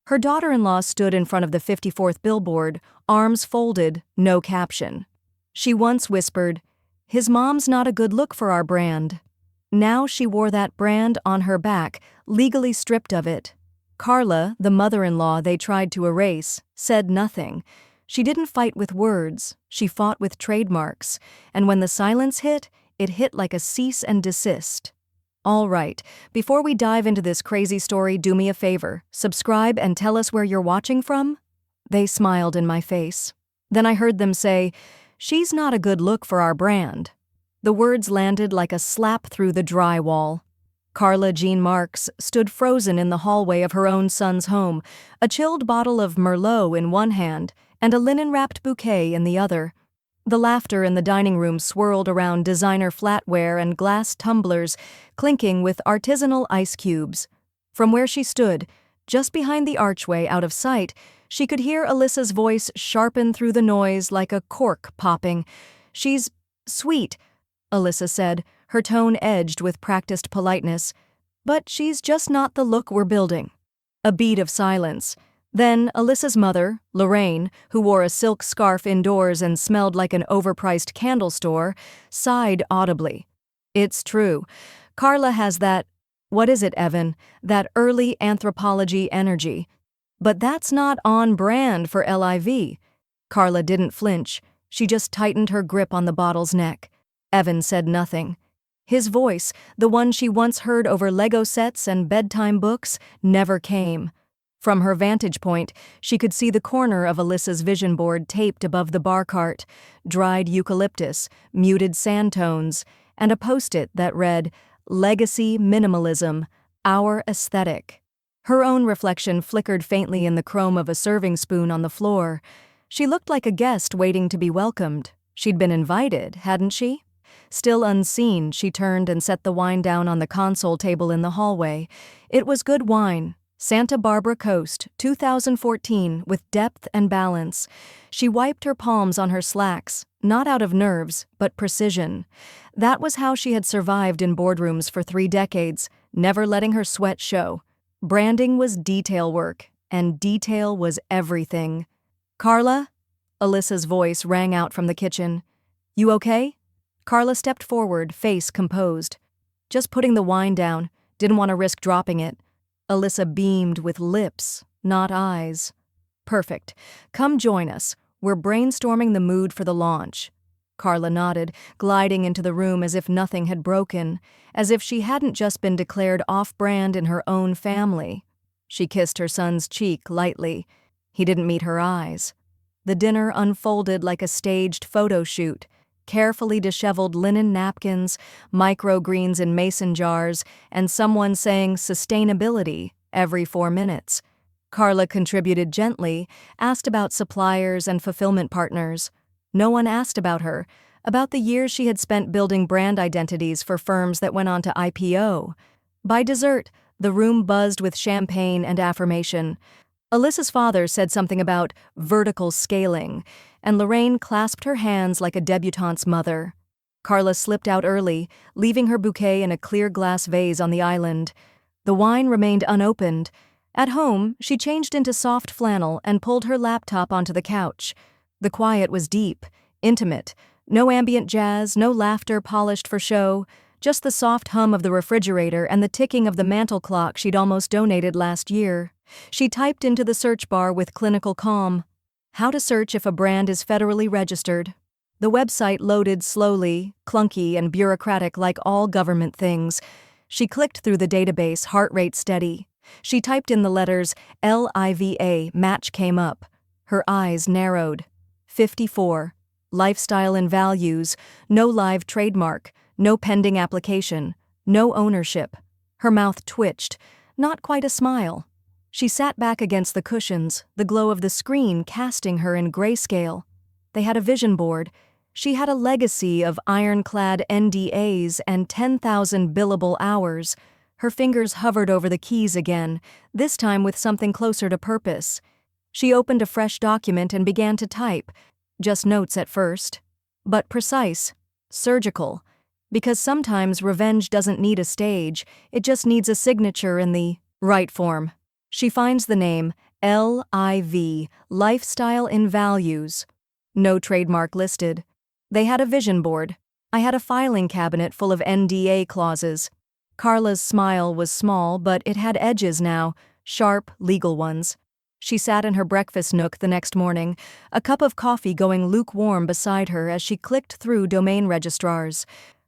Her daughter-in-law stood in front of the 54th billboard, arms folded, no caption. She once whispered, "His mom's not a good look for our brand." Now she wore that brand on her back, legally stripped of it. Carla, the mother-in-law they tried to erase, said nothing. She didn't fight with words, she fought with trademarks, and when the silence hit, it hit like a cease and desist. All right, before we dive into this crazy story, do me a favor, subscribe and tell us where you're watching from? They smiled in my face. Then I heard them say, "She's not a good look for our brand." The words landed like a slap through the drywall. Carla Jean Marks stood frozen in the hallway of her own son's home, a chilled bottle of Merlot in one hand and a linen-wrapped bouquet in the other. The laughter in the dining room swirled around designer flatware and glass tumblers, clinking with artisanal ice cubes. From where she stood, just behind the archway out of sight, she could hear Alyssa's voice sharpen through the noise like a cork popping. "She's sweet," Alyssa said, her tone edged with practiced politeness. "But she's just not the look we're building." A beat of silence. Then Alyssa's mother, Lorraine, who wore a silk scarf indoors and smelled like an overpriced candle store, sighed audibly. "It's true. Carla has that, what is it, Evan, that early anthropology energy. But that's not on brand for LIV. Carla didn't flinch. She just tightened her grip on the bottle's neck. Evan said nothing. His voice, the one she once heard over Lego sets and bedtime books, never came. From her vantage point, she could see the corner of Alyssa's vision board taped above the bar cart, dried eucalyptus, muted sand tones, and a post-it that read, "Legacy Minimalism, Our Aesthetic." Her own reflection flickered faintly in the chrome of a serving spoon on the floor. She looked like a guest waiting to be welcomed. She'd been invited, hadn't she? Still unseen, she turned and set the wine down on the console table in the hallway. It was good wine. Santa Barbara Coast, 2014, with depth and balance. She wiped her palms on her slacks, not out of nerves, but precision. That was how she had survived in boardrooms for 3 decades, never letting her sweat show. Branding was detail work, and detail was everything. "Carla?" Alyssa's voice rang out from the kitchen. "You okay?" Carla stepped forward, face composed. "Just putting the wine down. Didn't want to risk dropping it." Alyssa beamed with lips, not eyes. "Perfect. Come join us. We're brainstorming the mood for the launch." Carla nodded, gliding into the room as if nothing had broken, as if she hadn't just been declared off-brand in her own family. She kissed her son's cheek lightly. He didn't meet her eyes. The dinner unfolded like a staged photo shoot. Carefully disheveled linen napkins, microgreens in mason jars, and someone saying sustainability every 4 minutes. Carla contributed gently, asked about suppliers and fulfillment partners. No one asked about her, about the years she had spent building brand identities for firms that went on to IPO. By dessert, the room buzzed with champagne and affirmation. Alyssa's father said something about vertical scaling, and Lorraine clasped her hands like a debutante's mother. Carla slipped out early, leaving her bouquet in a clear glass vase on the island. The wine remained unopened. At home, she changed into soft flannel and pulled her laptop onto the couch. The quiet was deep, intimate. No ambient jazz, no laughter polished for show, just the soft hum of the refrigerator and the ticking of the mantel clock she'd almost donated last year. She typed into the search bar with clinical calm, "How to search if a brand is federally registered." The website loaded slowly, clunky and bureaucratic like all government things. She clicked through the database, heart rate steady. She typed in the letters LIVA, match came up. Her eyes narrowed. 54. Lifestyle and values, no live trademark, no pending application, no ownership. Her mouth twitched, not quite a smile. She sat back against the cushions, the glow of the screen casting her in grayscale. They had a vision board. She had a legacy of ironclad NDAs and 10,000 billable hours. Her fingers hovered over the keys again, this time with something closer to purpose. She opened a fresh document and began to type. Just notes at first. But precise, surgical. Because sometimes revenge doesn't need a stage, it just needs a signature in the right form. She finds the name LIV, Lifestyle in Values. No trademark listed. They had a vision board. I had a filing cabinet full of NDA clauses. Carla's smile was small, but it had edges now, sharp, legal ones. She sat in her breakfast nook the next morning, a cup of coffee going lukewarm beside her as she clicked through domain registrars.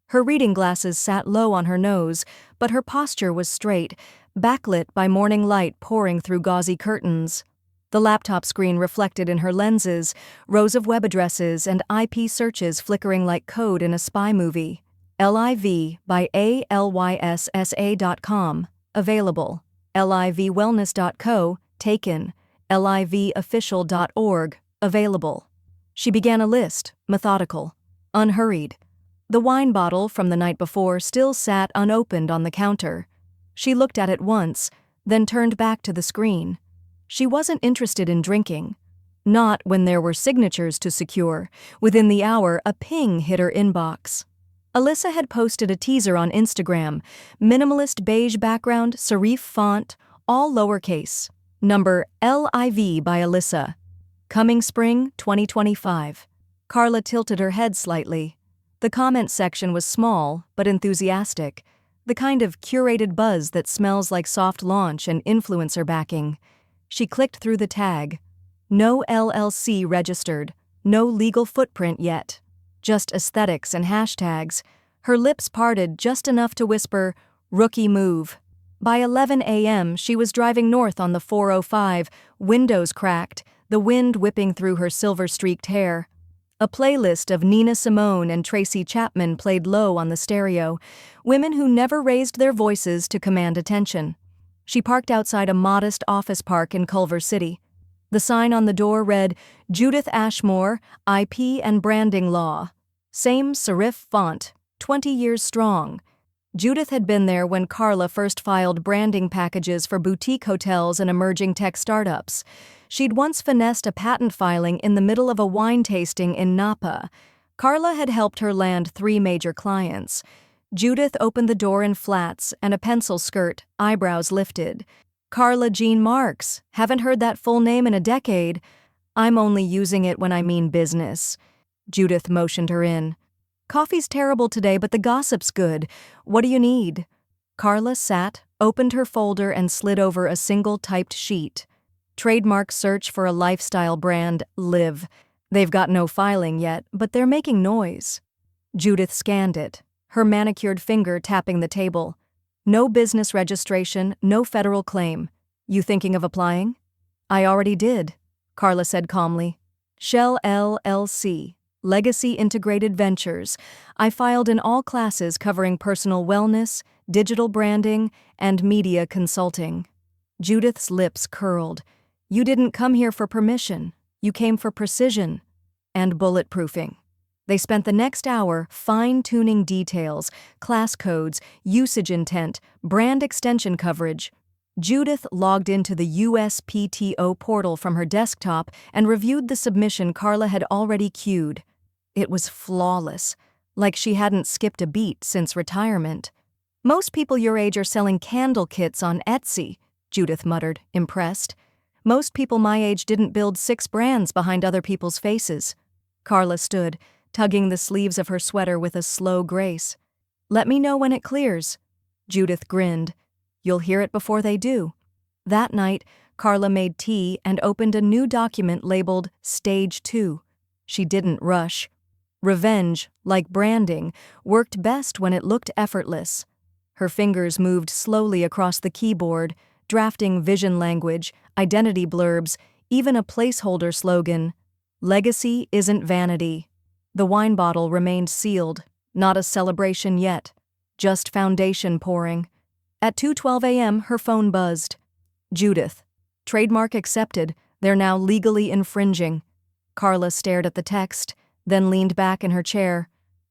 Her reading glasses sat low on her nose, but her posture was straight, backlit by morning light pouring through gauzy curtains. The laptop screen reflected in her lenses, rows of web addresses and IP searches flickering like code in a spy movie. LIV by ALYSSA.com, available. LIVwellness.co, taken. LIVofficial.org, available. She began a list, methodical, unhurried. The wine bottle from the night before still sat unopened on the counter. She looked at it once, then turned back to the screen. She wasn't interested in drinking. Not when there were signatures to secure. Within the hour, a ping hit her inbox. Alyssa had posted a teaser on Instagram, minimalist beige background, serif font, all lowercase. Number LIV by Alyssa. Coming spring 2025. Carla tilted her head slightly. The comment section was small, but enthusiastic. The kind of curated buzz that smells like soft launch and influencer backing. She clicked through the tag. No LLC registered, no legal footprint yet. Just aesthetics and hashtags. Her lips parted just enough to whisper, "Rookie move." By 11 a.m., she was driving north on the 405, windows cracked, the wind whipping through her silver-streaked hair. A playlist of Nina Simone and Tracy Chapman played low on the stereo, women who never raised their voices to command attention. She parked outside a modest office park in Culver City. The sign on the door read, Judith Ashmore, IP and Branding Law. Same serif font, 20 years strong. Judith had been there when Carla first filed branding packages for boutique hotels and emerging tech startups. She'd once finessed a patent filing in the middle of a wine tasting in Napa. Carla had helped her land 3 major clients. Judith opened the door in flats and a pencil skirt, eyebrows lifted. Carla Jean Marks, haven't heard that full name in a decade. I'm only using it when I mean business. Judith motioned her in. Coffee's terrible today, but the gossip's good. What do you need? Carla sat, opened her folder and slid over a single typed sheet. Trademark search for a lifestyle brand, Live. They've got no filing yet, but they're making noise. Judith scanned it, her manicured finger tapping the table. No business registration, no federal claim. You thinking of applying? I already did, Carla said calmly. Shell LLC. Legacy Integrated Ventures. I filed in all classes covering personal wellness, digital branding, and media consulting. Judith's lips curled. You didn't come here for permission. You came for precision and bulletproofing. They spent the next hour fine-tuning details, class codes, usage intent, brand extension coverage. Judith logged into the USPTO portal from her desktop and reviewed the submission Carla had already queued. It was flawless, like she hadn't skipped a beat since retirement. Most people your age are selling candle kits on Etsy, Judith muttered, impressed. Most people my age didn't build 6 brands behind other people's faces. Carla stood, tugging the sleeves of her sweater with a slow grace. Let me know when it clears. Judith grinned. You'll hear it before they do. That night, Carla made tea and opened a new document labeled Stage 2. She didn't rush. Revenge, like branding, worked best when it looked effortless. Her fingers moved slowly across the keyboard, drafting vision language, identity blurbs, even a placeholder slogan. Legacy isn't vanity. The wine bottle remained sealed, not a celebration yet, just foundation pouring. At 2:12 a.m., her phone buzzed. Judith. Trademark accepted. They're now legally infringing. Carla stared at the text, then leaned back in her chair.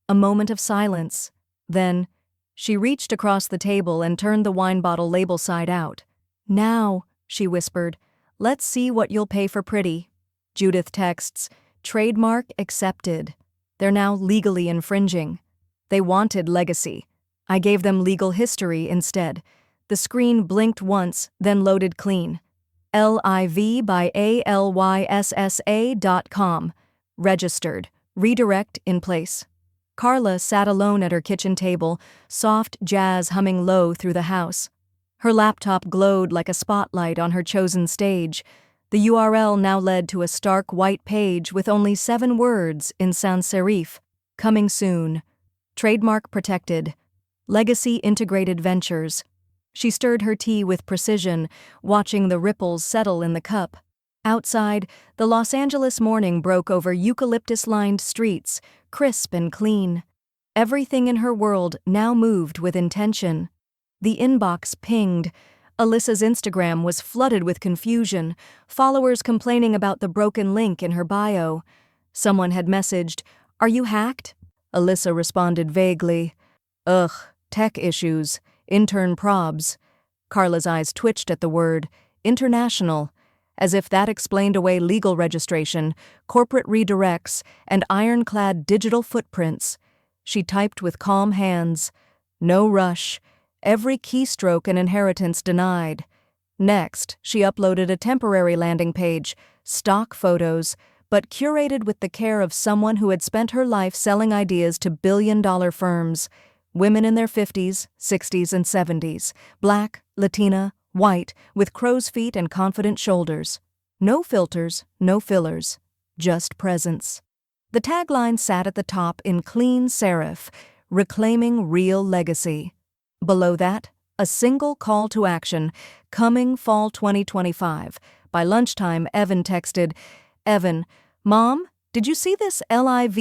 A moment of silence. Then, she reached across the table and turned the wine bottle label side out. Now, she whispered, let's see what you'll pay for pretty. Judith texts, trademark accepted. They're now legally infringing. They wanted legacy. I gave them legal history instead. The screen blinked once, then loaded clean. live.alyssa.com. Registered. Redirect in place. Carla sat alone at her kitchen table, soft jazz humming low through the house. Her laptop glowed like a spotlight on her chosen stage. The URL now led to a stark white page with only 7 words in sans serif. Coming soon. Trademark protected. Legacy Integrated Ventures. She stirred her tea with precision, watching the ripples settle in the cup. Outside, the Los Angeles morning broke over eucalyptus-lined streets, crisp and clean. Everything in her world now moved with intention. The inbox pinged. Alyssa's Instagram was flooded with confusion, followers complaining about the broken link in her bio. Someone had messaged, "Are you hacked?" Alyssa responded vaguely, "Ugh, tech issues, intern probs." Carla's eyes twitched at the word, international, as if that explained away legal registration, corporate redirects, and ironclad digital footprints. She typed with calm hands. No rush. Every keystroke an inheritance denied. Next, she uploaded a temporary landing page, stock photos, but curated with the care of someone who had spent her life selling ideas to billion-dollar firms. Women in their 50s, 60s, and 70s, black, Latina, white, with crow's feet and confident shoulders. No filters, no fillers, just presence. The tagline sat at the top in clean serif, reclaiming real legacy. Below that, a single call to action, coming fall 2025. By lunchtime, Evan texted, "Evan, Mom, did you see this live.alyssa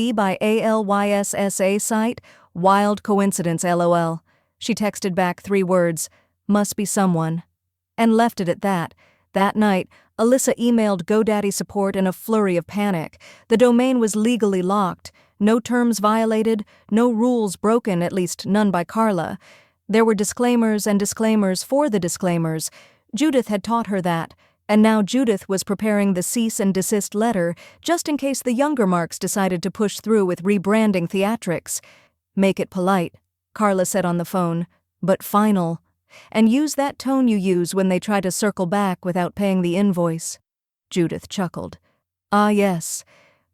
site? Wild coincidence, LOL." She texted back 3 words, "Must be someone," and left it at that. That night, Alyssa emailed GoDaddy support in a flurry of panic. The domain was legally locked, no terms violated, no rules broken, at least none by Carla. There were disclaimers and disclaimers for the disclaimers. Judith had taught her that, and now Judith was preparing the cease and desist letter just in case the younger marks decided to push through with rebranding theatrics. "Make it polite," Carla said on the phone, "but final. And use that tone you use when they try to circle back without paying the invoice." Judith chuckled. "Ah yes,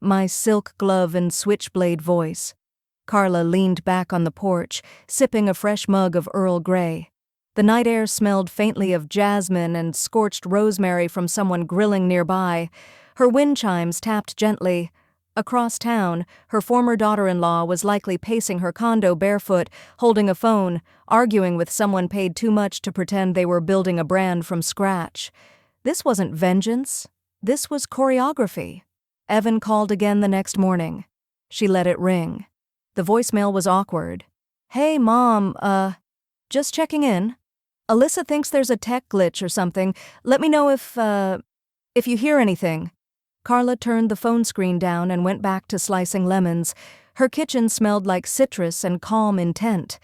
my silk glove and switchblade voice." Carla leaned back on the porch, sipping a fresh mug of Earl Grey. The night air smelled faintly of jasmine and scorched rosemary from someone grilling nearby. Her wind chimes tapped gently. Across town, her former daughter-in-law was likely pacing her condo barefoot, holding a phone, arguing with someone paid too much to pretend they were building a brand from scratch. This wasn't vengeance. This was choreography. Evan called again the next morning. She let it ring. The voicemail was awkward. "Hey, Mom, just checking in. Alyssa thinks there's a tech glitch or something. Let me know if you hear anything." Carla turned the phone screen down and went back to slicing lemons. Her kitchen smelled like citrus and calm intent.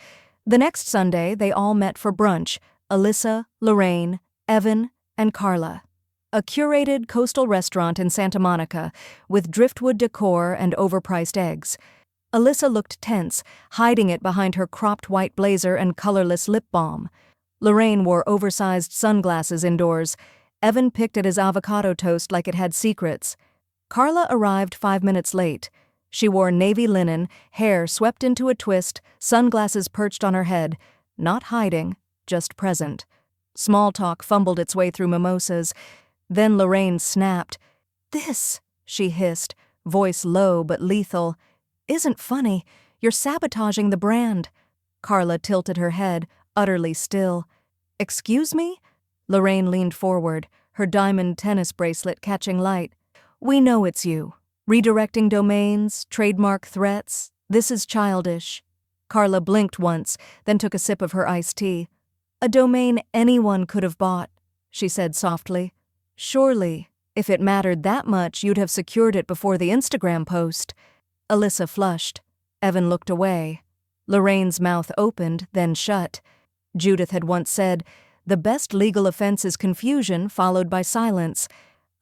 The next Sunday, they all met for brunch: Alyssa, Lorraine, Evan, and Carla. A curated coastal restaurant in Santa Monica, with driftwood decor and overpriced eggs. Alyssa looked tense, hiding it behind her cropped white blazer and colorless lip balm. Lorraine wore oversized sunglasses indoors. Evan picked at his avocado toast like it had secrets. Carla arrived 5 minutes late. She wore navy linen, hair swept into a twist, sunglasses perched on her head. Not hiding, just present. Small talk fumbled its way through mimosas. Then Lorraine snapped. "This," she hissed, voice low but lethal, "isn't funny. You're sabotaging the brand." Carla tilted her head, utterly still. "Excuse me?" Lorraine leaned forward, her diamond tennis bracelet catching light. "We know it's you. Redirecting domains, trademark threats. This is childish." Carla blinked once, then took a sip of her iced tea. "A domain anyone could have bought," she said softly. "Surely, if it mattered that much, you'd have secured it before the Instagram post." Alyssa flushed. Evan looked away. Lorraine's mouth opened, then shut. Judith had once said, "The best legal offense is confusion followed by silence."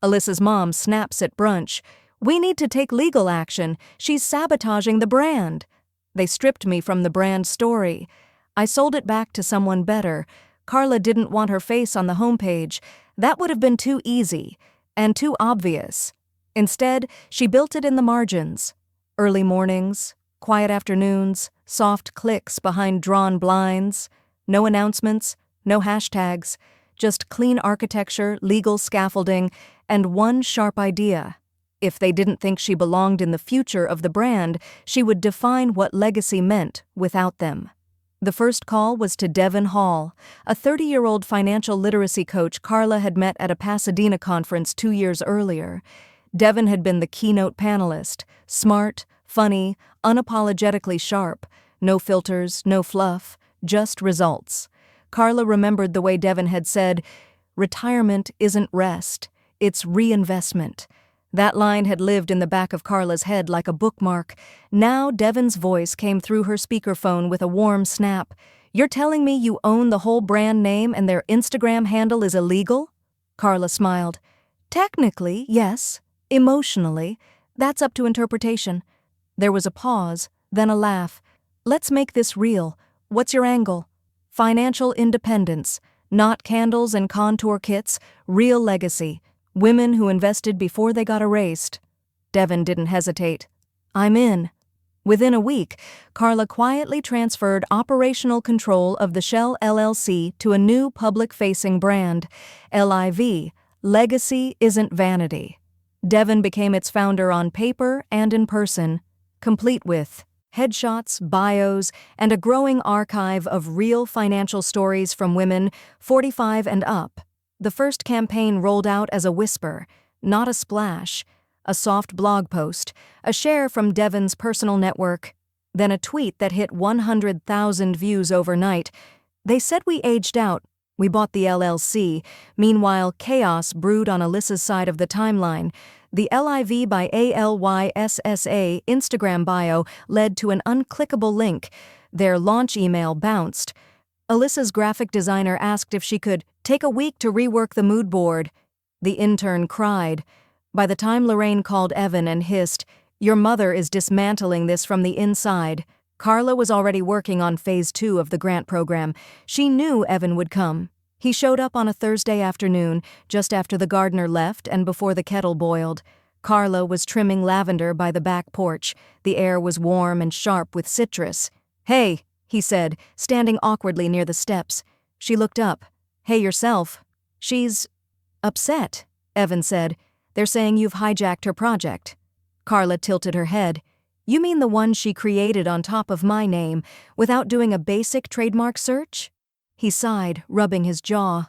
Alyssa's mom snaps at brunch. "We need to take legal action. She's sabotaging the brand." "They stripped me from the brand story. I sold it back to someone better. Carla didn't want her face on the homepage. That would have been too easy and too obvious. Instead, she built it in the margins. Early mornings, quiet afternoons, soft clicks behind drawn blinds, no announcements, no hashtags, just clean architecture, legal scaffolding, and one sharp idea. If they didn't think she belonged in the future of the brand, she would define what legacy meant without them. The first call was to Devon Hall, a 30-year-old financial literacy coach Carla had met at a Pasadena conference 2 years earlier. Devon had been the keynote panelist, smart, funny, unapologetically sharp, no filters, no fluff, just results. Carla remembered the way Devon had said, "Retirement isn't rest, it's reinvestment." That line had lived in the back of Carla's head like a bookmark. Now Devon's voice came through her speakerphone with a warm snap. "You're telling me you own the whole brand name and their Instagram handle is illegal?" Carla smiled. "Technically, yes. Emotionally, that's up to interpretation." There was a pause, then a laugh. "Let's make this real. What's your angle?" "Financial independence. Not candles and contour kits. Real legacy. Women who invested before they got erased." Devon didn't hesitate. "I'm in." Within a week, Carla quietly transferred operational control of the Shell LLC to a new public-facing brand, LIV, Legacy Isn't Vanity. Devon became its founder on paper and in person, complete with headshots, bios, and a growing archive of real financial stories from women 45 and up. The first campaign rolled out as a whisper, not a splash, a soft blog post, a share from Devon's personal network, then a tweet that hit 100,000 views overnight. "They said we aged out. We bought the LLC." Meanwhile, chaos brewed on Alyssa's side of the timeline. The LIV by ALYSSA Instagram bio led to an unclickable link. Their launch email bounced. Alyssa's graphic designer asked if she could take a week to rework the mood board. The intern cried. By the time Lorraine called Evan and hissed, "Your mother is dismantling this from the inside," Carla was already working on phase 2 of the grant program. She knew Evan would come. He showed up on a Thursday afternoon, just after the gardener left and before the kettle boiled. Carla was trimming lavender by the back porch. The air was warm and sharp with citrus. "Hey," he said, standing awkwardly near the steps. She looked up. "Hey, yourself." "She's upset," Evan said. "They're saying you've hijacked her project." Carla tilted her head. "You mean the one she created on top of my name, without doing a basic trademark search?" He sighed, rubbing his jaw.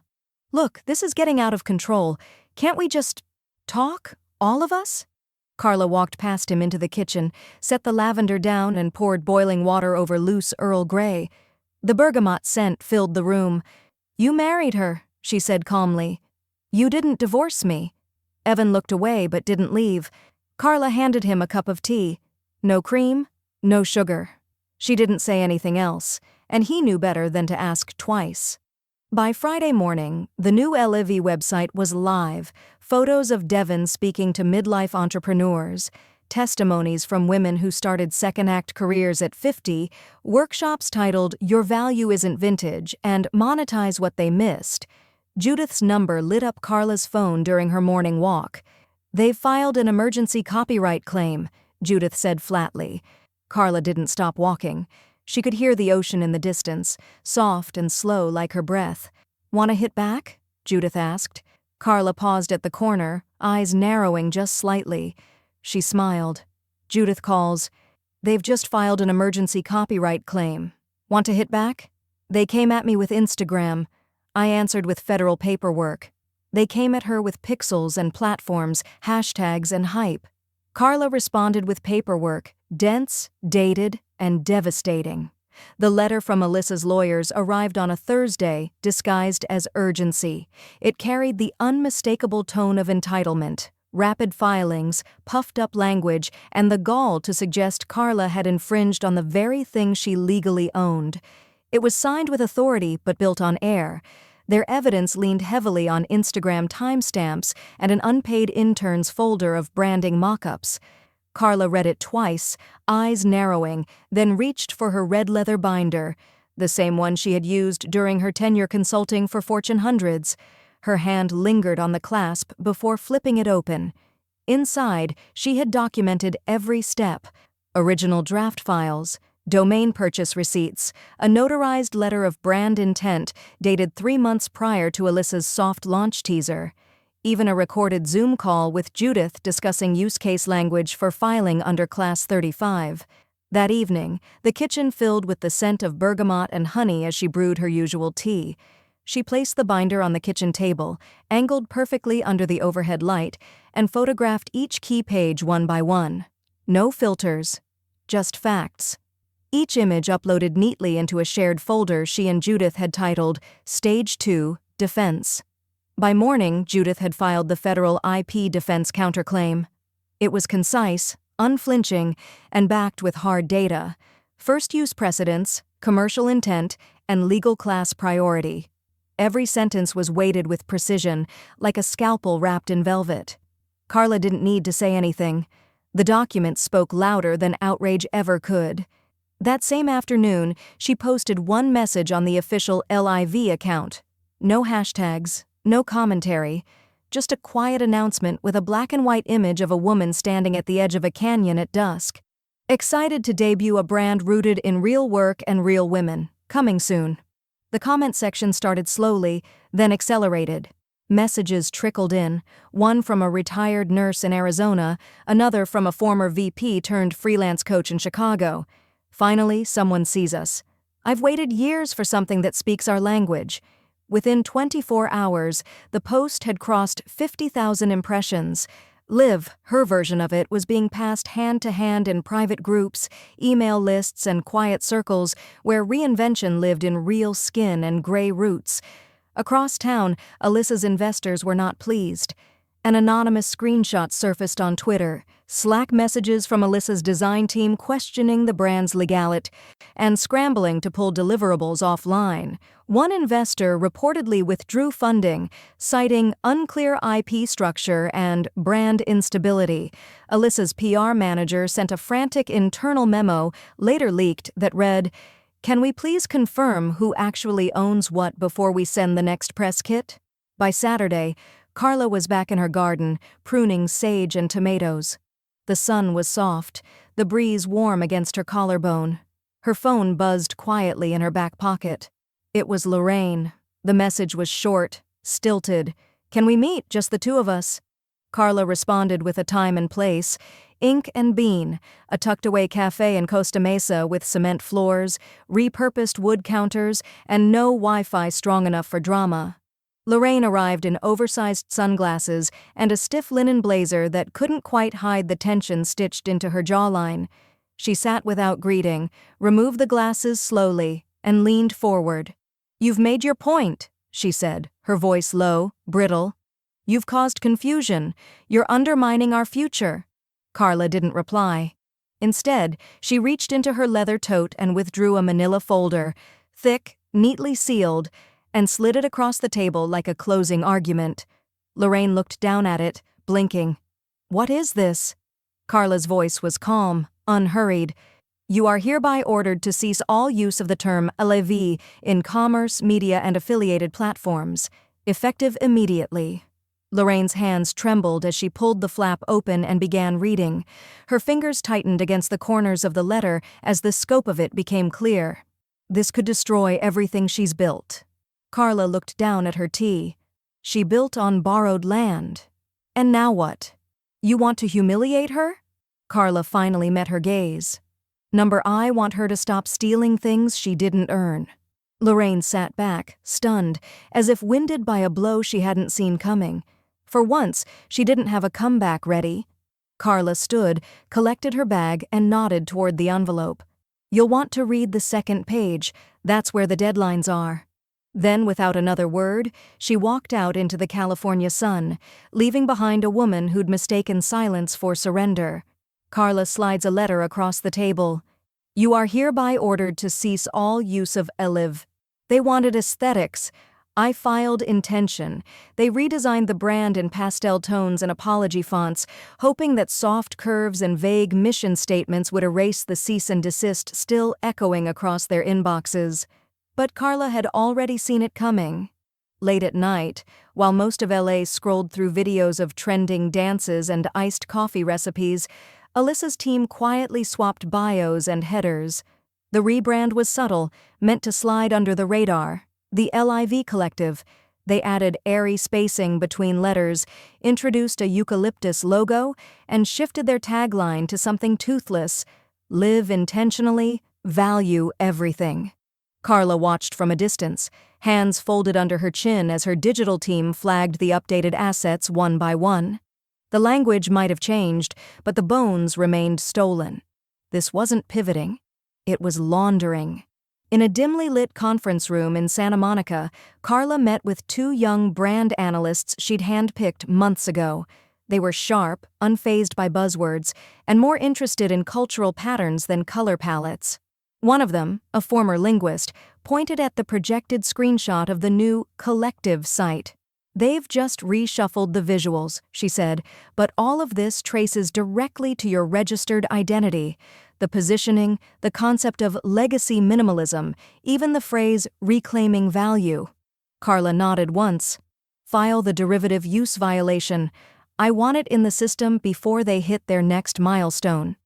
"Look, this is getting out of control. Can't we just talk, all of us?" Carla walked past him into the kitchen, set the lavender down and poured boiling water over loose Earl Grey. The bergamot scent filled the room. "You married her," she said calmly. "You didn't divorce me." Evan looked away but didn't leave. Carla handed him a cup of tea. No cream, no sugar. She didn't say anything else, and he knew better than to ask twice. By Friday morning, the new LIV website was live. Photos of Devon speaking to midlife entrepreneurs, testimonies from women who started second-act careers at 50, workshops titled "Your Value Isn't Vintage" and "Monetize What They Missed." Judith's number lit up Carla's phone during her morning walk. "They've filed an emergency copyright claim," Judith said flatly. Carla didn't stop walking. She could hear the ocean in the distance, soft and slow like her breath. "Want to hit back?" Judith asked. Carla paused at the corner, eyes narrowing just slightly. She smiled. Judith calls. "They've just filed an emergency copyright claim. Want to hit back?" "They came at me with Instagram. I answered with federal paperwork. They came at her with pixels and platforms, hashtags and hype." Carla responded with paperwork, dense, dated, and devastating. The letter from Alyssa's lawyers arrived on a Thursday, disguised as urgency. It carried the unmistakable tone of entitlement, rapid filings, puffed-up language, and the gall to suggest Carla had infringed on the very thing she legally owned. It was signed with authority but built on air. Their evidence leaned heavily on Instagram timestamps and an unpaid intern's folder of branding mock-ups. Carla read it twice, eyes narrowing, then reached for her red leather binder, the same one she had used during her tenure consulting for Fortune hundreds. Her hand lingered on the clasp before flipping it open. Inside, she had documented every step: original draft files, domain purchase receipts, a notarized letter of brand intent dated 3 months prior to Alyssa's soft launch teaser, even a recorded Zoom call with Judith discussing use case language for filing under Class 35. That evening, the kitchen filled with the scent of bergamot and honey as she brewed her usual tea. She placed the binder on the kitchen table, angled perfectly under the overhead light, and photographed each key page one by one. No filters, just facts. Each image uploaded neatly into a shared folder she and Judith had titled Stage 2, Defense. By morning, Judith had filed the federal IP defense counterclaim. It was concise, unflinching, and backed with hard data: first-use precedents, commercial intent, and legal class priority. Every sentence was weighted with precision, like a scalpel wrapped in velvet. Carla didn't need to say anything. The document spoke louder than outrage ever could. That same afternoon, she posted one message on the official LIV account. No hashtags, no commentary, just a quiet announcement with a black and white image of a woman standing at the edge of a canyon at dusk. Excited to debut a brand rooted in real work and real women. Coming soon. The comment section started slowly, then accelerated. Messages trickled in, one from a retired nurse in Arizona, another from a former VP turned freelance coach in Chicago. Finally, someone sees us. I've waited years for something that speaks our language. Within 24 hours, the post had crossed 50,000 impressions. Liv, her version of it, was being passed hand to hand in private groups, email lists, and quiet circles where reinvention lived in real skin and gray roots. Across town, Alyssa's investors were not pleased. An anonymous screenshot surfaced on Twitter, Slack messages from Alyssa's design team questioning the brand's legality, and scrambling to pull deliverables offline. One investor reportedly withdrew funding, citing unclear IP structure and brand instability. Alyssa's PR manager sent a frantic internal memo, later leaked, that read, "Can we please confirm who actually owns what before we send the next press kit?" By Saturday, Carla was back in her garden, pruning sage and tomatoes. The sun was soft, the breeze warm against her collarbone. Her phone buzzed quietly in her back pocket. It was Lorraine. The message was short, stilted. "Can we meet, just the two of us?" Carla responded with a time and place: Ink and Bean, a tucked-away cafe in Costa Mesa with cement floors, repurposed wood counters, and no Wi-Fi strong enough for drama. Lorraine arrived in oversized sunglasses and a stiff linen blazer that couldn't quite hide the tension stitched into her jawline. She sat without greeting, removed the glasses slowly, and leaned forward. "You've made your point," she said, her voice low, brittle. "You've caused confusion. You're undermining our future." Carla didn't reply. Instead, she reached into her leather tote and withdrew a manila folder, thick, neatly sealed, and slid it across the table like a closing argument. Lorraine looked down at it, blinking. "What is this?" Carla's voice was calm, unhurried. "You are hereby ordered to cease all use of the term LAV in commerce, media, and affiliated platforms, effective immediately." Lorraine's hands trembled as she pulled the flap open and began reading. Her fingers tightened against the corners of the letter as the scope of it became clear. This could destroy everything she's built. Carla looked down at her tea. She built on borrowed land. And now what? You want to humiliate her? Carla finally met her gaze. I want her to stop stealing things she didn't earn. Lorraine sat back, stunned, as if winded by a blow she hadn't seen coming. For once, she didn't have a comeback ready. Carla stood, collected her bag, and nodded toward the envelope. "You'll want to read the second page. That's where the deadlines are." Then, without another word, she walked out into the California sun, leaving behind a woman who'd mistaken silence for surrender. Carla slides a letter across the table. "You are hereby ordered to cease all use of ELIV." They wanted aesthetics. I filed intention. They redesigned the brand in pastel tones and apology fonts, hoping that soft curves and vague mission statements would erase the cease and desist still echoing across their inboxes. But Carla had already seen it coming. Late at night, while most of LA scrolled through videos of trending dances and iced coffee recipes, Alyssa's team quietly swapped bios and headers. The rebrand was subtle, meant to slide under the radar. The LIV Collective. They added airy spacing between letters, introduced a eucalyptus logo, and shifted their tagline to something toothless: live intentionally, value everything. Carla watched from a distance, hands folded under her chin as her digital team flagged the updated assets one by one. The language might have changed, but the bones remained stolen. This wasn't pivoting. It was laundering. In a dimly lit conference room in Santa Monica, Carla met with two young brand analysts she'd handpicked months ago. They were sharp, unfazed by buzzwords, and more interested in cultural patterns than color palettes. One of them, a former linguist, pointed at the projected screenshot of the new Collective site. "They've just reshuffled the visuals," she said, "but all of this traces directly to your registered identity. The positioning, the concept of legacy minimalism, even the phrase reclaiming value." Carla nodded once. "File the derivative use violation. I want it in the system before they hit their next milestone."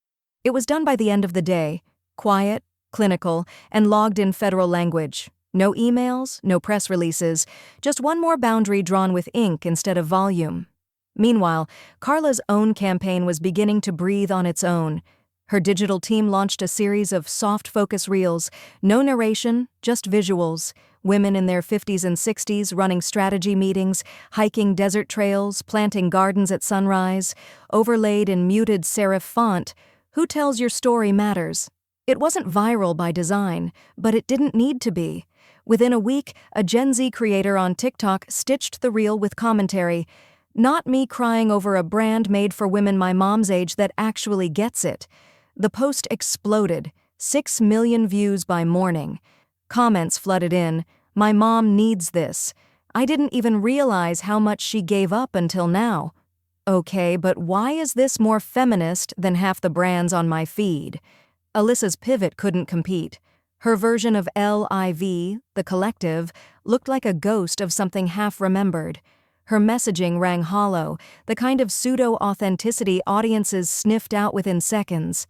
It was done by the end of the day, quiet, clinical, and logged in federal language. No emails, no press releases, just one more boundary drawn with ink instead of volume. Meanwhile, Carla's own campaign was beginning to breathe on its own. Her digital team launched a series of soft focus reels, no narration, just visuals. Women in their 50s and 60s running strategy meetings, hiking desert trails, planting gardens at sunrise, overlaid in muted serif font. Who tells your story matters. It wasn't viral by design, but it didn't need to be. Within a week, a Gen Z creator on TikTok stitched the reel with commentary: "Not me crying over a brand made for women my mom's age that actually gets it." The post exploded, 6 million views by morning. Comments flooded in: "My mom needs this. I didn't even realize how much she gave up until now." "Okay, but why is this more feminist than half the brands on my feed?" Alyssa's pivot couldn't compete. Her version of LIV, the Collective, looked like a ghost of something half-remembered. Her messaging rang hollow, the kind of pseudo-authenticity audiences sniffed out within seconds.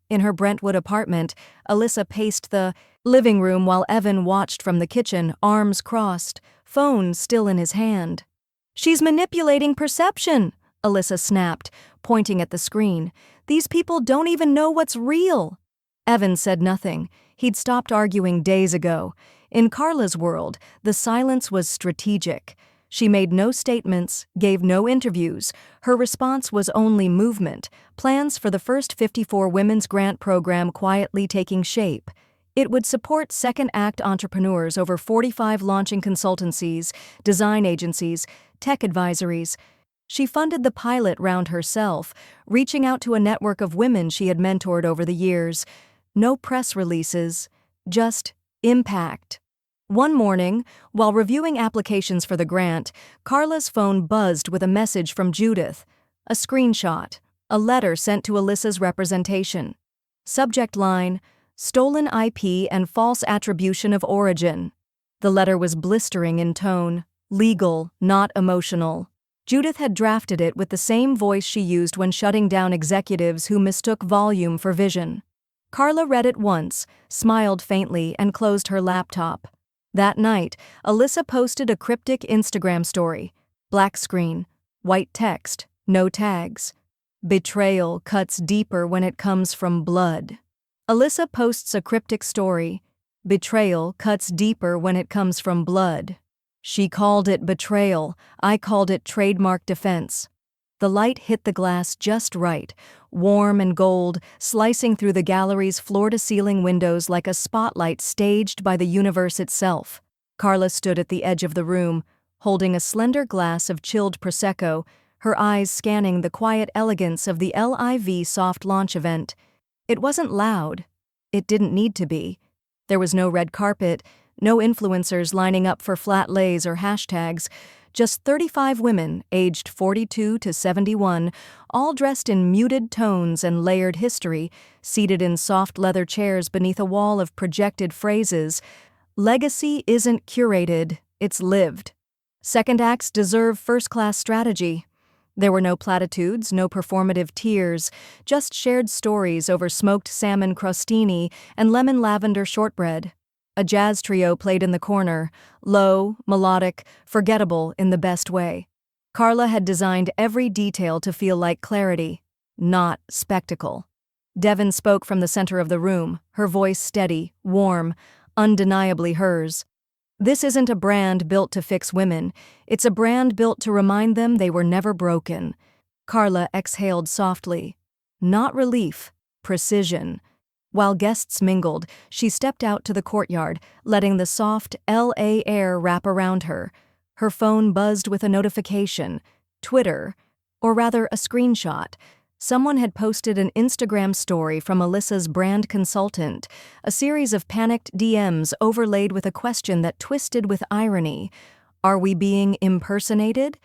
In her Brentwood apartment, Alyssa paced the living room while Evan watched from the kitchen, arms crossed, phone still in his hand. "She's manipulating perception," Alyssa snapped, pointing at the screen. "These people don't even know what's real." Evan said nothing. He'd stopped arguing days ago. In Carla's world, the silence was strategic. She made no statements, gave no interviews. Her response was only movement, plans for the first 54 Women's Grant Program quietly taking shape. It would support second-act entrepreneurs over 45 launching consultancies, design agencies, tech advisories. She funded the pilot round herself, reaching out to a network of women she had mentored over the years. No press releases, just impact. One morning, while reviewing applications for the grant, Carla's phone buzzed with a message from Judith. A screenshot, a letter sent to Alyssa's representation. Subject line: "Stolen IP and false attribution of origin." The letter was blistering in tone, legal, not emotional. Judith had drafted it with the same voice she used when shutting down executives who mistook volume for vision. Carla read it once, smiled faintly, and closed her laptop. That night, Alyssa posted a cryptic Instagram story. Black screen, white text, no tags. "Betrayal cuts deeper when it comes from blood." Alyssa posts a cryptic story. "Betrayal cuts deeper when it comes from blood." She called it betrayal. I called it trademark defense. The light hit the glass just right, warm and gold, slicing through the gallery's floor-to-ceiling windows like a spotlight staged by the universe itself. Carla stood at the edge of the room, holding a slender glass of chilled Prosecco, her eyes scanning the quiet elegance of the LIV soft launch event. It wasn't loud. It didn't need to be. There was no red carpet, no influencers lining up for flat lays or hashtags. Just 35 women, aged 42 to 71, all dressed in muted tones and layered history, seated in soft leather chairs beneath a wall of projected phrases. "Legacy isn't curated, it's lived." Second acts deserve first-class strategy. There were no platitudes, no performative tears, just shared stories over smoked salmon crostini and lemon lavender shortbread. A jazz trio played in the corner, low, melodic, forgettable in the best way. Carla had designed every detail to feel like clarity, not spectacle. Devon spoke from the center of the room, her voice steady, warm, undeniably hers. This isn't a brand built to fix women, it's a brand built to remind them they were never broken. Carla exhaled softly. Not relief, precision. While guests mingled, she stepped out to the courtyard, letting the soft LA air wrap around her. Her phone buzzed with a notification. Twitter, or rather a screenshot. Someone had posted an Instagram story from Alyssa's brand consultant, a series of panicked DMs overlaid with a question that twisted with irony. Are we being impersonated?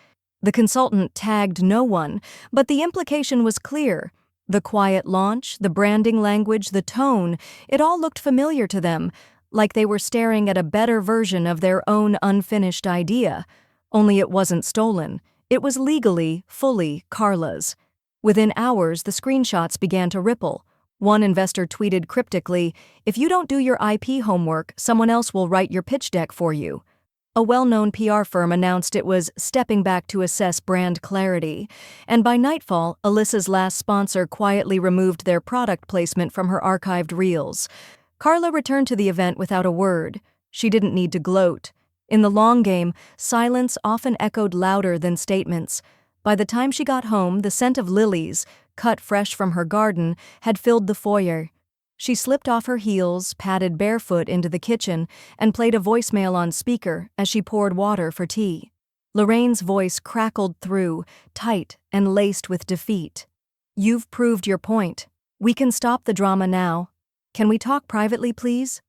The consultant tagged no one, but the implication was clear. The quiet launch, the branding language, the tone, it all looked familiar to them, like they were staring at a better version of their own unfinished idea. Only it wasn't stolen. It was legally, fully Carla's. Within hours, the screenshots began to ripple. One investor tweeted cryptically, "If you don't do your IP homework, someone else will write your pitch deck for you." A well-known PR firm announced it was stepping back to assess brand clarity, and by nightfall, Alyssa's last sponsor quietly removed their product placement from her archived reels. Carla returned to the event without a word. She didn't need to gloat. In the long game, silence often echoed louder than statements. By the time she got home, the scent of lilies, cut fresh from her garden, had filled the foyer. She slipped off her heels, padded barefoot into the kitchen, and played a voicemail on speaker as she poured water for tea. Lorraine's voice crackled through, tight and laced with defeat. "You've proved your point. We can stop the drama now. Can we talk privately, please?"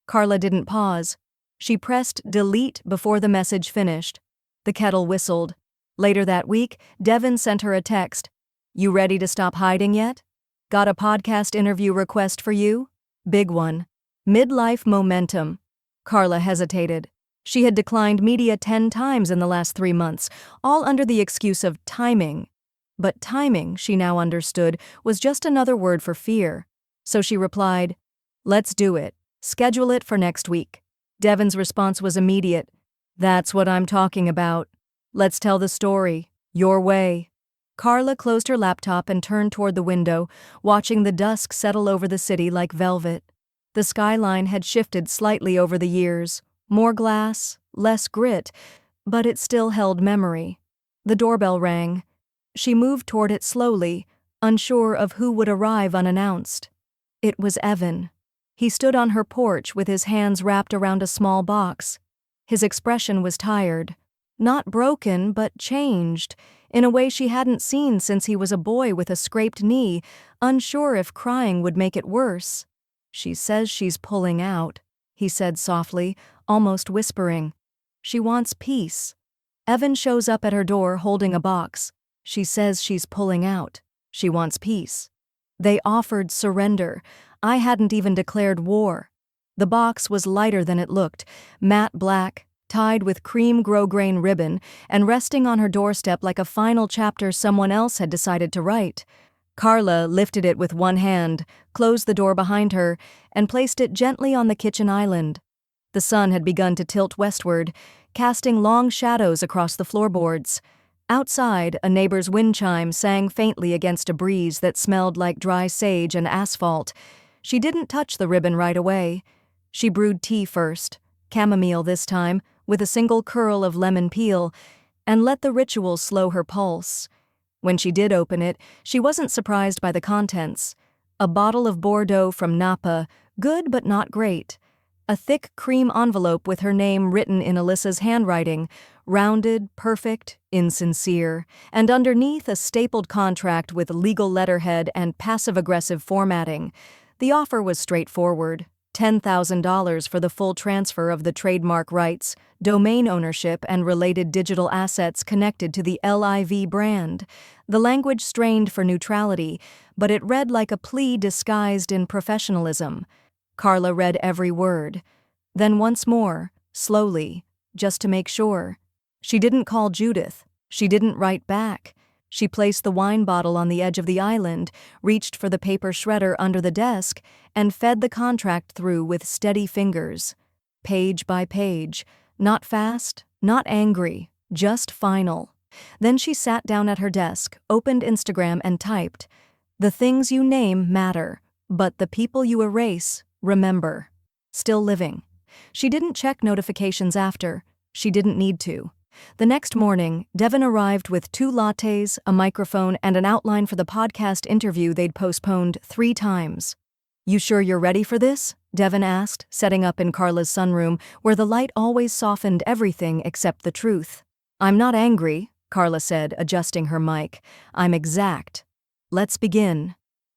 Carla didn't pause. She pressed delete before the message finished. The kettle whistled. Later that week, Devon sent her a text. "You ready to stop hiding yet? Got a podcast interview request for you? Big one. Midlife momentum." Carla hesitated. She had declined media 10 times in the last 3 months, all under the excuse of timing. But timing, she now understood, was just another word for fear. So she replied, "Let's do it. Schedule it for next week." Devon's response was immediate. "That's what I'm talking about. Let's tell the story, your way." Carla closed her laptop and turned toward the window, watching the dusk settle over the city like velvet. The skyline had shifted slightly over the years, more glass, less grit, but it still held memory. The doorbell rang. She moved toward it slowly, unsure of who would arrive unannounced. It was Evan. He stood on her porch with his hands wrapped around a small box. His expression was tired. Not broken, but changed, in a way she hadn't seen since he was a boy with a scraped knee, unsure if crying would make it worse. "She says she's pulling out," he said softly, almost whispering. "She wants peace." Evan shows up at her door holding a box. "She says she's pulling out. She wants peace." They offered surrender. I hadn't even declared war. The box was lighter than it looked, matte black, tied with cream grosgrain ribbon, and resting on her doorstep like a final chapter someone else had decided to write. Carla lifted it with one hand, closed the door behind her, and placed it gently on the kitchen island. The sun had begun to tilt westward, casting long shadows across the floorboards. Outside, a neighbor's wind chime sang faintly against a breeze that smelled like dry sage and asphalt. She didn't touch the ribbon right away. She brewed tea first, chamomile this time, with a single curl of lemon peel, and let the ritual slow her pulse. When she did open it, she wasn't surprised by the contents. A bottle of Bordeaux from Napa, good but not great. A thick cream envelope with her name written in Alyssa's handwriting, rounded, perfect, insincere, and underneath a stapled contract with legal letterhead and passive-aggressive formatting. The offer was straightforward. $10,000 for the full transfer of the trademark rights, domain ownership, and related digital assets connected to the LIV brand. The language strained for neutrality, but it read like a plea disguised in professionalism. Carla read every word. Then once more, slowly, just to make sure. She didn't call Judith. She didn't write back. She placed the wine bottle on the edge of the island, reached for the paper shredder under the desk, and fed the contract through with steady fingers. Page by page. Not fast, not angry, just final. Then she sat down at her desk, opened Instagram and typed, "The things you name matter, but the people you erase, remember." Still living. She didn't check notifications after. She didn't need to. The next morning, Devon arrived with 2 lattes, a microphone, and an outline for the podcast interview they'd postponed 3 times. "You sure you're ready for this?" Devon asked, setting up in Carla's sunroom, where the light always softened everything except the truth. "I'm not angry," Carla said, adjusting her mic. "I'm exact. Let's begin."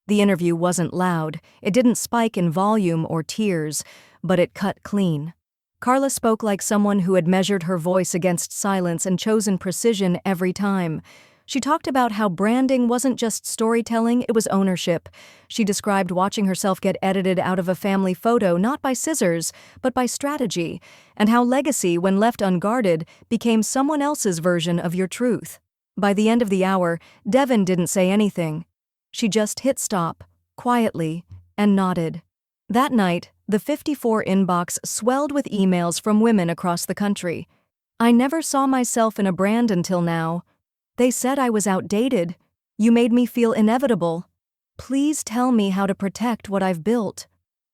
The interview wasn't loud. It didn't spike in volume or tears, but it cut clean. Carla spoke like someone who had measured her voice against silence and chosen precision every time. She talked about how branding wasn't just storytelling, it was ownership. She described watching herself get edited out of a family photo not by scissors, but by strategy, and how legacy, when left unguarded, became someone else's version of your truth. By the end of the hour, Devon didn't say anything. She just hit stop, quietly, and nodded. That night, the 54 inbox swelled with emails from women across the country. "I never saw myself in a brand until now. They said I was outdated. You made me feel inevitable. Please tell me how to protect what I've built."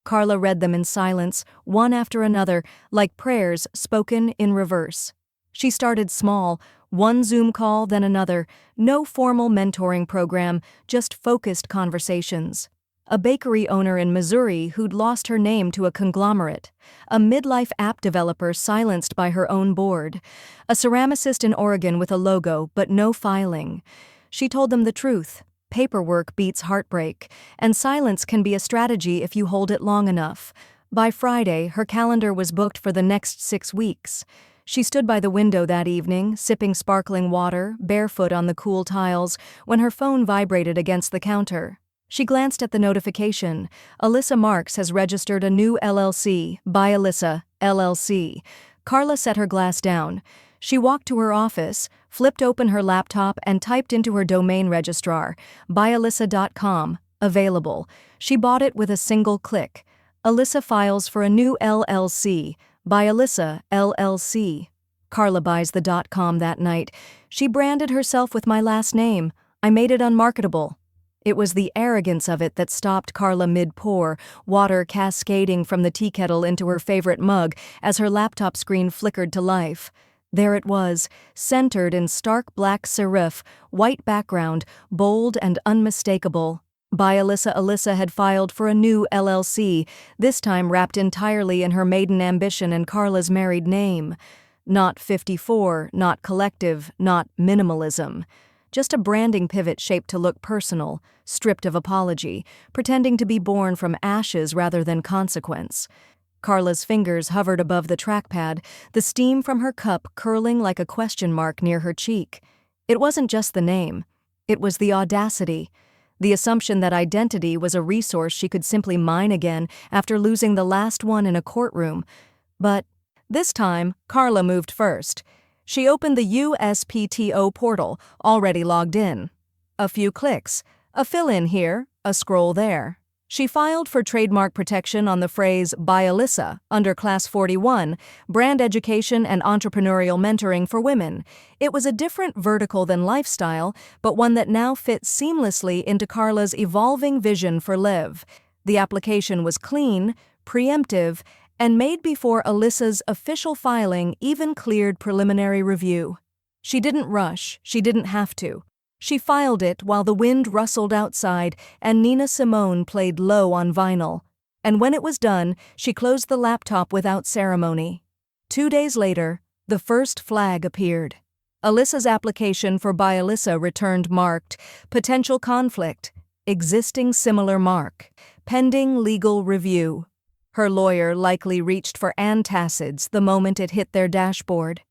Carla read them in silence, one after another, like prayers spoken in reverse. She started small, one Zoom call, then another, no formal mentoring program, just focused conversations. A bakery owner in Missouri who'd lost her name to a conglomerate, a midlife app developer silenced by her own board, a ceramicist in Oregon with a logo but no filing. She told them the truth. Paperwork beats heartbreak, and silence can be a strategy if you hold it long enough. By Friday, her calendar was booked for the next 6 weeks. She stood by the window that evening, sipping sparkling water, barefoot on the cool tiles, when her phone vibrated against the counter. She glanced at the notification. Alyssa Marks has registered a new LLC, by Alyssa, LLC. Carla set her glass down. She walked to her office, flipped open her laptop, and typed into her domain registrar, byalyssa.com, available. She bought it with a single click. Alyssa files for a new LLC, by Alyssa, LLC. Carla buys the .com that night. She branded herself with my last name. I made it unmarketable. It was the arrogance of it that stopped Carla mid-pour, water cascading from the tea kettle into her favorite mug as her laptop screen flickered to life. There it was, centered in stark black serif, white background, bold and unmistakable. By Alyssa. Alyssa had filed for a new LLC, this time wrapped entirely in her maiden ambition and Carla's married name. Not 54, not collective, not minimalism. Just a branding pivot shaped to look personal, stripped of apology, pretending to be born from ashes rather than consequence. Carla's fingers hovered above the trackpad, the steam from her cup curling like a question mark near her cheek. It wasn't just the name. It was the audacity. The assumption that identity was a resource she could simply mine again after losing the last one in a courtroom. But this time, Carla moved first. She opened the USPTO portal, already logged in. A few clicks, a fill-in here, a scroll there. She filed for trademark protection on the phrase by Alyssa under Class 41, Brand Education and Entrepreneurial Mentoring for Women. It was a different vertical than lifestyle, but one that now fit seamlessly into Carla's evolving vision for Liv. The application was clean, preemptive, and made before Alyssa's official filing even cleared preliminary review. She didn't rush, she didn't have to. She filed it while the wind rustled outside and Nina Simone played low on vinyl. And when it was done, she closed the laptop without ceremony. 2 days later, the first flag appeared. Alyssa's application for by Alyssa returned marked, potential conflict, existing similar mark, pending legal review. Her lawyer likely reached for antacids the moment it hit their dashboard.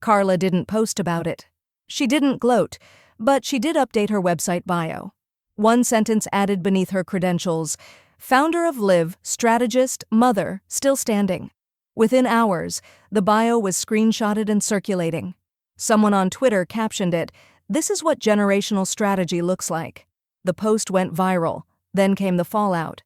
Carla didn't post about it. She didn't gloat, but she did update her website bio. One sentence added beneath her credentials, founder of Liv, strategist, mother, still standing. Within hours, the bio was screenshotted and circulating. Someone on Twitter captioned it, "This is what generational strategy looks like." The post went viral. Then came the fallout.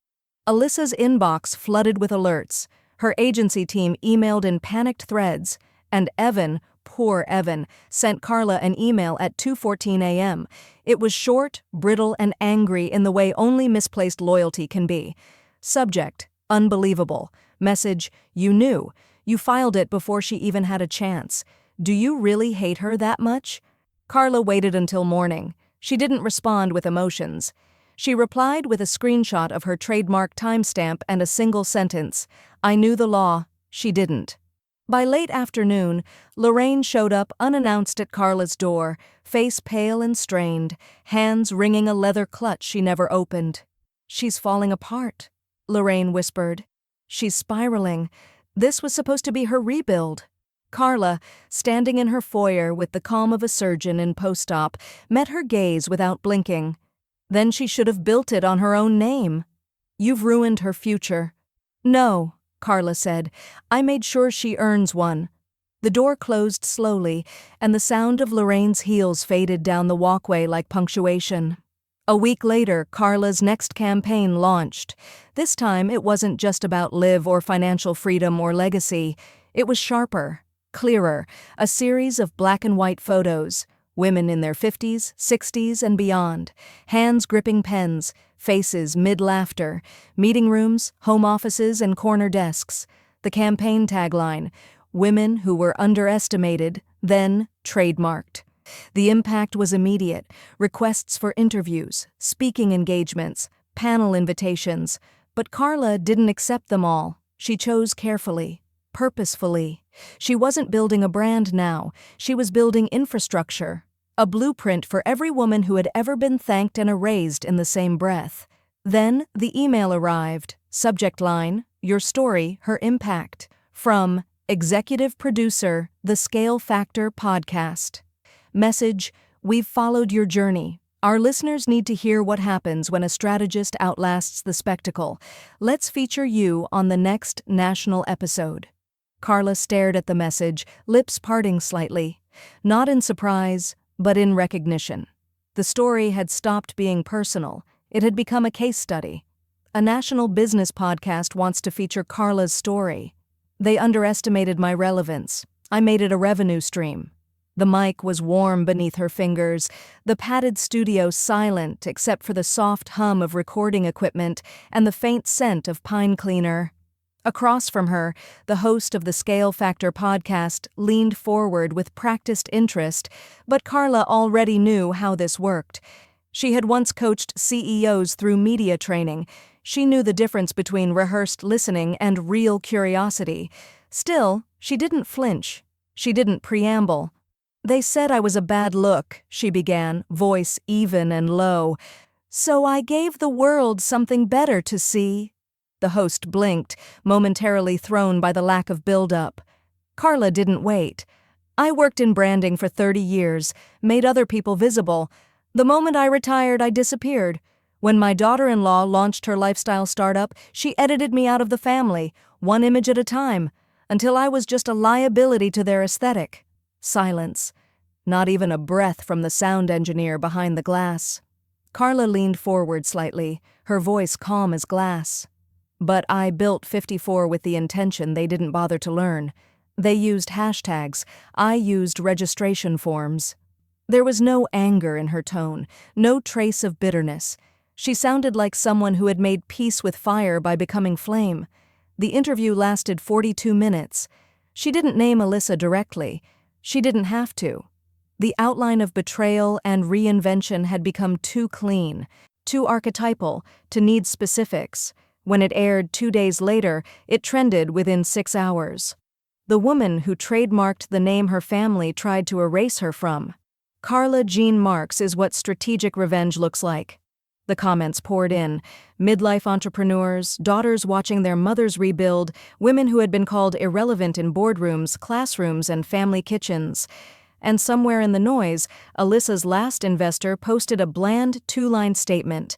Alyssa's inbox flooded with alerts. Her agency team emailed in panicked threads, and Evan, poor Evan, sent Carla an email at 2:14 a.m. It was short, brittle, and angry in the way only misplaced loyalty can be. Subject: unbelievable. Message: you knew. You filed it before she even had a chance. Do you really hate her that much? Carla waited until morning. She didn't respond with emotions. She replied with a screenshot of her trademark timestamp and a single sentence: "I knew the law, she didn't." By late afternoon, Lorraine showed up unannounced at Carla's door, face pale and strained, hands wringing a leather clutch she never opened. "She's falling apart," Lorraine whispered. "She's spiraling. This was supposed to be her rebuild." Carla, standing in her foyer with the calm of a surgeon in post-op, met her gaze without blinking. "Then she should have built it on her own name." "You've ruined her future." "No," Carla said. "I made sure she earns one." The door closed slowly, and the sound of Lorraine's heels faded down the walkway like punctuation. A week later, Carla's next campaign launched. This time, it wasn't just about live or financial freedom or legacy. It was sharper, clearer, a series of black and white photos. Women in their 50s, 60s, and beyond, hands gripping pens, faces mid-laughter, meeting rooms, home offices, and corner desks. The campaign tagline: "Women who were underestimated, then trademarked." The impact was immediate: requests for interviews, speaking engagements, panel invitations. But Carla didn't accept them all. She chose carefully, purposefully. She wasn't building a brand now. She was building infrastructure, a blueprint for every woman who had ever been thanked and erased in the same breath. Then the email arrived. Subject line: "Your story, her impact." From Executive Producer, The Scale Factor Podcast. Message: "We've followed your journey. Our listeners need to hear what happens when a strategist outlasts the spectacle. Let's feature you on the next national episode." Carla stared at the message, lips parting slightly. Not in surprise, but in recognition. The story had stopped being personal. It had become a case study. A national business podcast wants to feature Carla's story. They underestimated my relevance. I made it a revenue stream. The mic was warm beneath her fingers, the padded studio silent except for the soft hum of recording equipment and the faint scent of pine cleaner. Across from her, the host of the Scale Factor podcast leaned forward with practiced interest, but Carla already knew how this worked. She had once coached CEOs through media training. She knew the difference between rehearsed listening and real curiosity. Still, she didn't flinch. She didn't preamble. "They said I was a bad look," she began, voice even and low. "So I gave the world something better to see." The host blinked, momentarily thrown by the lack of build-up. Carla didn't wait. "I worked in branding for 30 years, made other people visible. The moment I retired, I disappeared. When my daughter-in-law launched her lifestyle startup, she edited me out of the family, one image at a time, until I was just a liability to their aesthetic." Silence. Not even a breath from the sound engineer behind the glass. Carla leaned forward slightly, her voice calm as glass. "But I built 54 with the intention they didn't bother to learn. They used hashtags. I used registration forms." There was no anger in her tone, no trace of bitterness. She sounded like someone who had made peace with fire by becoming flame. The interview lasted 42 minutes. She didn't name Alyssa directly. She didn't have to. The outline of betrayal and reinvention had become too clean, too archetypal, to need specifics. When it aired 2 days later, it trended within 6 hours. The woman who trademarked the name her family tried to erase her from. Carla Jean Marks is what strategic revenge looks like. The comments poured in. Midlife entrepreneurs, daughters watching their mothers rebuild, women who had been called irrelevant in boardrooms, classrooms, and family kitchens. And somewhere in the noise, Alyssa's last investor posted a bland 2-line statement.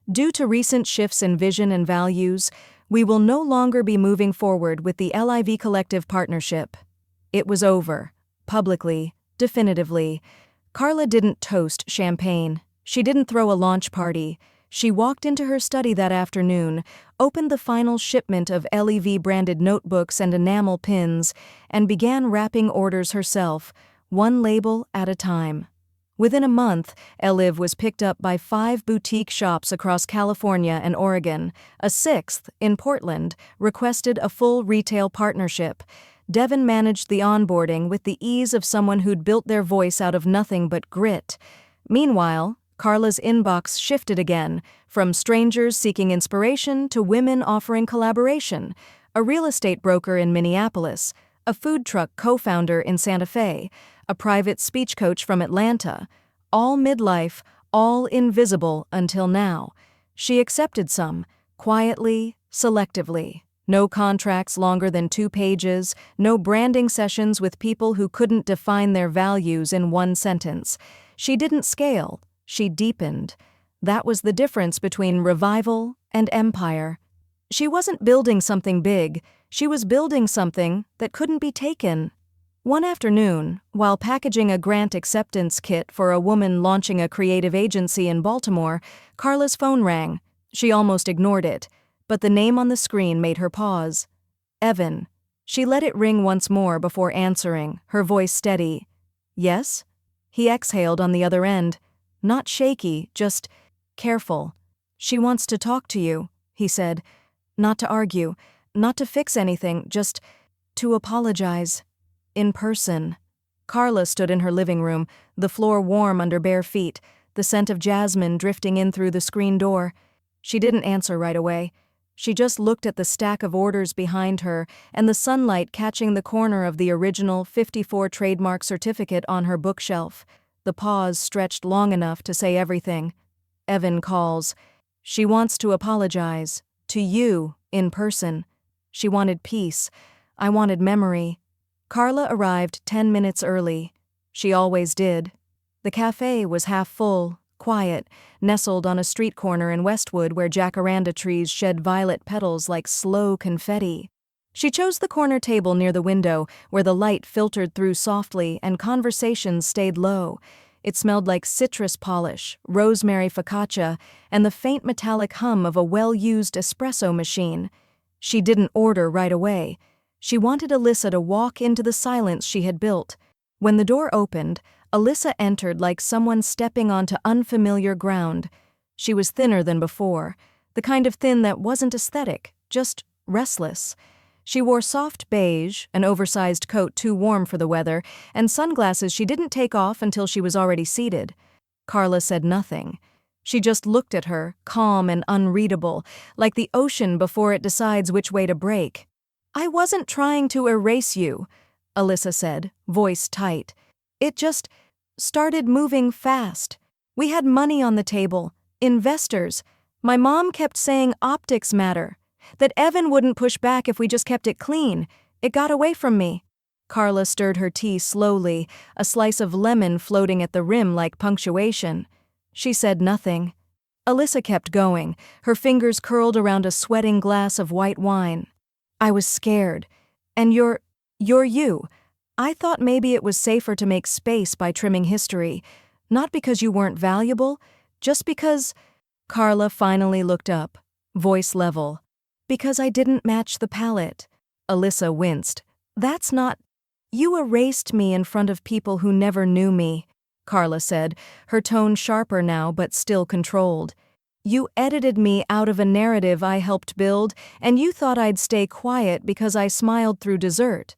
"Due to recent shifts in vision and values, we will no longer be moving forward with the LIV Collective partnership." It was over, publicly, Definitively. Carla didn't toast champagne. She didn't throw a launch party. She walked into her study that afternoon, opened the final shipment of LEV-branded notebooks and enamel pins, and began wrapping orders herself, one label at a time. Within a month, LEV was picked up by 5 boutique shops across California and Oregon. A 6th, in Portland, requested a full retail partnership. Devin managed the onboarding with the ease of someone who'd built their voice out of nothing but grit. Meanwhile, Carla's inbox shifted again, from strangers seeking inspiration to women offering collaboration, a real estate broker in Minneapolis, a food truck co-founder in Santa Fe, a private speech coach from Atlanta, all midlife, all invisible until now. She accepted some, quietly, selectively. No contracts longer than 2 pages, no branding sessions with people who couldn't define their values in one sentence. She didn't scale, she deepened. That was the difference between revival and empire. She wasn't building something big, she was building something that couldn't be taken. One afternoon, while packaging a grant acceptance kit for a woman launching a creative agency in Baltimore, Carla's phone rang. She almost ignored it, but the name on the screen made her pause. Evan. She let it ring once more before answering, her voice steady. Yes? He exhaled on the other end. Not shaky, just careful. She wants to talk to you, he said. Not to argue, not to fix anything, just to apologize. In person. Carla stood in her living room, the floor warm under bare feet, the scent of jasmine drifting in through the screen door. She didn't answer right away. She just looked at the stack of orders behind her and the sunlight catching the corner of the original 54 trademark certificate on her bookshelf. The pause stretched long enough to say everything. Evan calls. She wants to apologize. To you, in person. She wanted peace. I wanted memory. Carla arrived 10 minutes early. She always did. The cafe was half full, quiet, nestled on a street corner in Westwood where jacaranda trees shed violet petals like slow confetti. She chose the corner table near the window where the light filtered through softly and conversations stayed low. It smelled like citrus polish, rosemary focaccia, and the faint metallic hum of a well-used espresso machine. She didn't order right away. She wanted Alyssa to walk into the silence she had built. When the door opened, Alyssa entered like someone stepping onto unfamiliar ground. She was thinner than before, the kind of thin that wasn't aesthetic, just restless. She wore soft beige, an oversized coat too warm for the weather, and sunglasses she didn't take off until she was already seated. Carla said nothing. She just looked at her, calm and unreadable, like the ocean before it decides which way to break. I wasn't trying to erase you, Alyssa said, voice tight. It just started moving fast. We had money on the table, investors. My mom kept saying optics matter, that Evan wouldn't push back if we just kept it clean. It got away from me. Carla stirred her tea slowly, a slice of lemon floating at the rim like punctuation. She said nothing. Alyssa kept going, her fingers curled around a sweating glass of white wine. I was scared. And you're you. I thought maybe it was safer to make space by trimming history, not because you weren't valuable, just because... Carla finally looked up, voice level. Because I didn't match the palette. Alyssa winced. That's not... You erased me in front of people who never knew me, Carla said, her tone sharper now but still controlled. You edited me out of a narrative I helped build, and you thought I'd stay quiet because I smiled through dessert.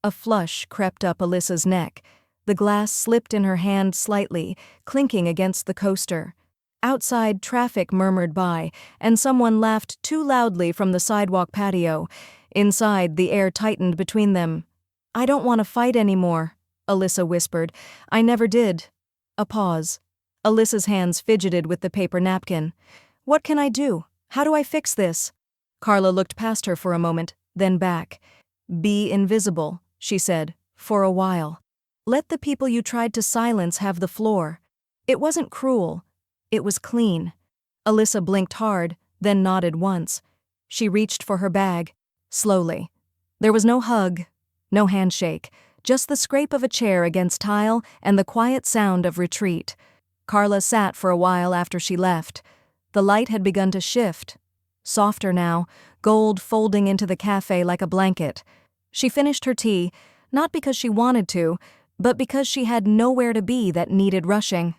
A flush crept up Alyssa's neck. The glass slipped in her hand slightly, clinking against the coaster. Outside, traffic murmured by, and someone laughed too loudly from the sidewalk patio. Inside, the air tightened between them. I don't want to fight anymore, Alyssa whispered. I never did. A pause. Alyssa's hands fidgeted with the paper napkin. What can I do? How do I fix this? Carla looked past her for a moment, then back. Be invisible, she said, for a while. Let the people you tried to silence have the floor. It wasn't cruel. It was clean. Alyssa blinked hard, then nodded once. She reached for her bag, slowly. There was no hug, no handshake, just the scrape of a chair against tile and the quiet sound of retreat. Carla sat for a while after she left. The light had begun to shift. Softer now, gold folding into the cafe like a blanket. She finished her tea, not because she wanted to, but because she had nowhere to be that needed rushing.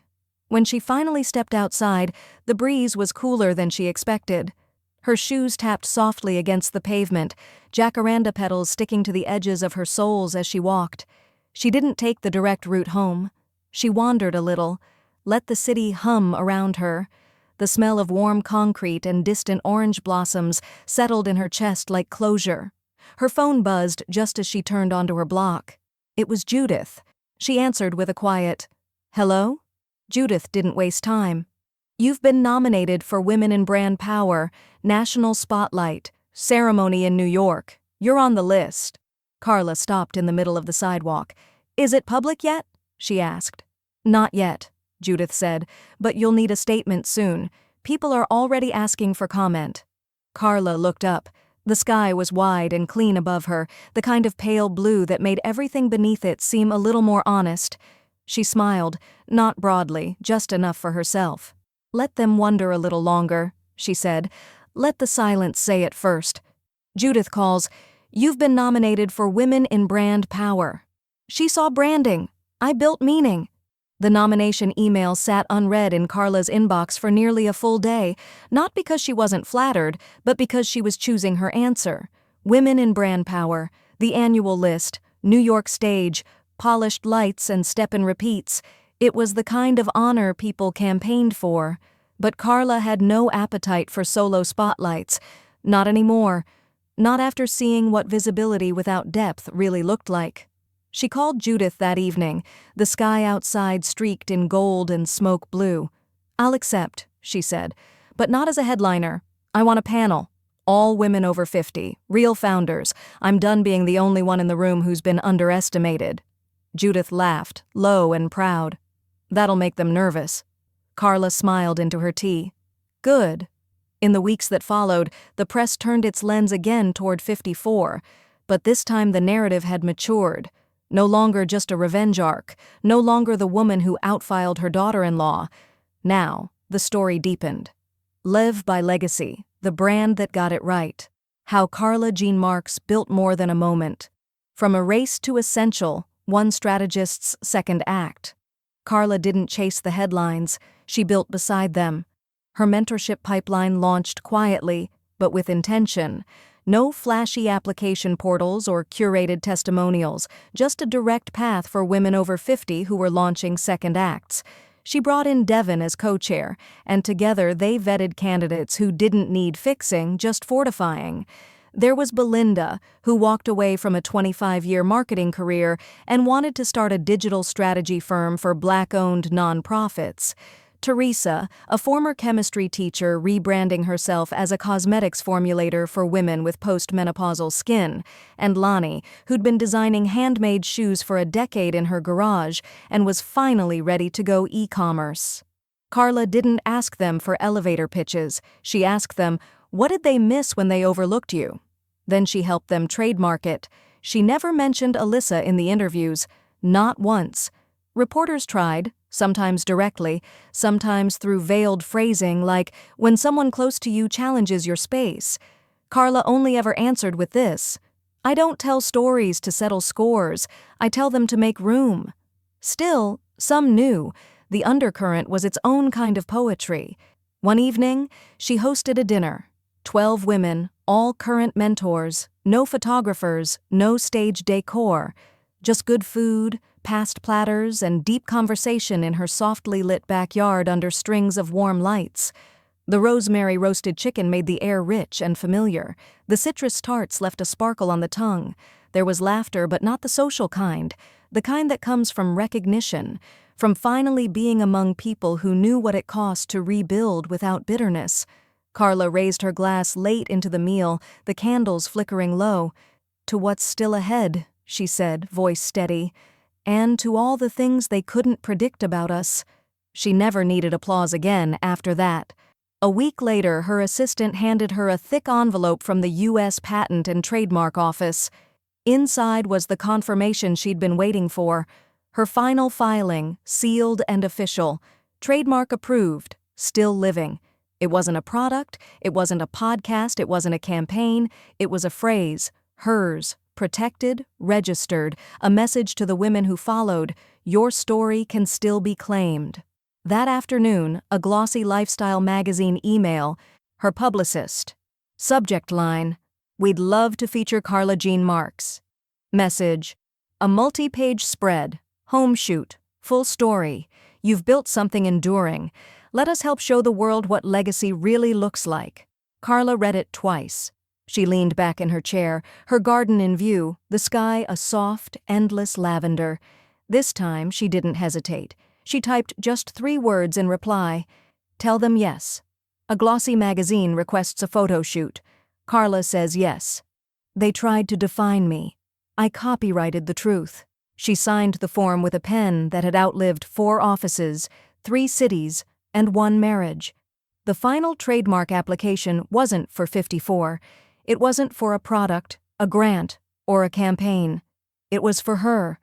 When she finally stepped outside, the breeze was cooler than she expected. Her shoes tapped softly against the pavement, jacaranda petals sticking to the edges of her soles as she walked. She didn't take the direct route home. She wandered a little, let the city hum around her. The smell of warm concrete and distant orange blossoms settled in her chest like closure. Her phone buzzed just as she turned onto her block. It was Judith. She answered with a quiet, "Hello?" Judith didn't waste time. "You've been nominated for Women in Brand Power, National Spotlight, ceremony in New York. You're on the list." Carla stopped in the middle of the sidewalk. "Is it public yet?" she asked. "Not yet," Judith said, "but you'll need a statement soon. People are already asking for comment." Carla looked up. The sky was wide and clean above her, the kind of pale blue that made everything beneath it seem a little more honest. She smiled, not broadly, just enough for herself. "Let them wonder a little longer," she said. "Let the silence say it first." Judith calls, "You've been nominated for Women in Brand Power." She saw branding. I built meaning. The nomination email sat unread in Carla's inbox for nearly a full day, not because she wasn't flattered, but because she was choosing her answer. Women in Brand Power, the annual list, New York stage, polished lights and step-and-repeats. It was the kind of honor people campaigned for. But Carla had no appetite for solo spotlights. Not anymore. Not after seeing what visibility without depth really looked like. She called Judith that evening, the sky outside streaked in gold and smoke blue. "I'll accept," she said, "but not as a headliner. I want a panel. All women over 50, real founders. I'm done being the only one in the room who's been underestimated." Judith laughed, low and proud. "That'll make them nervous." Carla smiled into her tea. "Good." In the weeks that followed, the press turned its lens again toward 54, but this time the narrative had matured. No longer just a revenge arc, no longer the woman who outfiled her daughter-in-law. Now, the story deepened. Live by legacy, the brand that got it right. How Carla Jean Marks built more than a moment. From a race to essential, one strategist's second act. Carla didn't chase the headlines, she built beside them. Her mentorship pipeline launched quietly, but with intention. No flashy application portals or curated testimonials, just a direct path for women over 50 who were launching second acts. She brought in Devon as co-chair, and together they vetted candidates who didn't need fixing, just fortifying. There was Belinda, who walked away from a 25-year marketing career and wanted to start a digital strategy firm for Black-owned nonprofits. Teresa, a former chemistry teacher rebranding herself as a cosmetics formulator for women with postmenopausal skin, and Lonnie, who'd been designing handmade shoes for a decade in her garage and was finally ready to go e-commerce. Carla didn't ask them for elevator pitches. She asked them, what did they miss when they overlooked you? Then she helped them trademark it. She never mentioned Alyssa in the interviews, not once. Reporters tried, sometimes directly, sometimes through veiled phrasing like, when someone close to you challenges your space. Carla only ever answered with this, I don't tell stories to settle scores, I tell them to make room. Still, some knew, the undercurrent was its own kind of poetry. One evening, she hosted a dinner. 12 women, all current mentors, no photographers, no stage decor, just good food, past platters, and deep conversation in her softly lit backyard under strings of warm lights. The rosemary roasted chicken made the air rich and familiar. The citrus tarts left a sparkle on the tongue. There was laughter, but not the social kind, the kind that comes from recognition, from finally being among people who knew what it cost to rebuild without bitterness. Carla raised her glass late into the meal, the candles flickering low. To what's still ahead, she said, voice steady. And to all the things they couldn't predict about us. She never needed applause again after that. A week later, her assistant handed her a thick envelope from the U.S. Patent and Trademark Office. Inside was the confirmation she'd been waiting for. Her final filing, sealed and official. Trademark approved, still living. It wasn't a product, it wasn't a podcast, it wasn't a campaign, it was a phrase, hers, protected, registered, a message to the women who followed, your story can still be claimed. That afternoon, a glossy lifestyle magazine email, her publicist. Subject line, we'd love to feature Carla Jean Marks. Message, a multi-page spread, home shoot, full story. You've built something enduring. Let us help show the world what legacy really looks like. Carla read it twice. She leaned back in her chair, her garden in view, the sky a soft, endless lavender. This time she didn't hesitate. She typed just 3 words in reply. Tell them yes. A glossy magazine requests a photo shoot. Carla says yes. They tried to define me. I copyrighted the truth. She signed the form with a pen that had outlived 4 offices, 3 cities, and 1 marriage. The final trademark application wasn't for 54. It wasn't for a product, a grant, or a campaign. It was for her.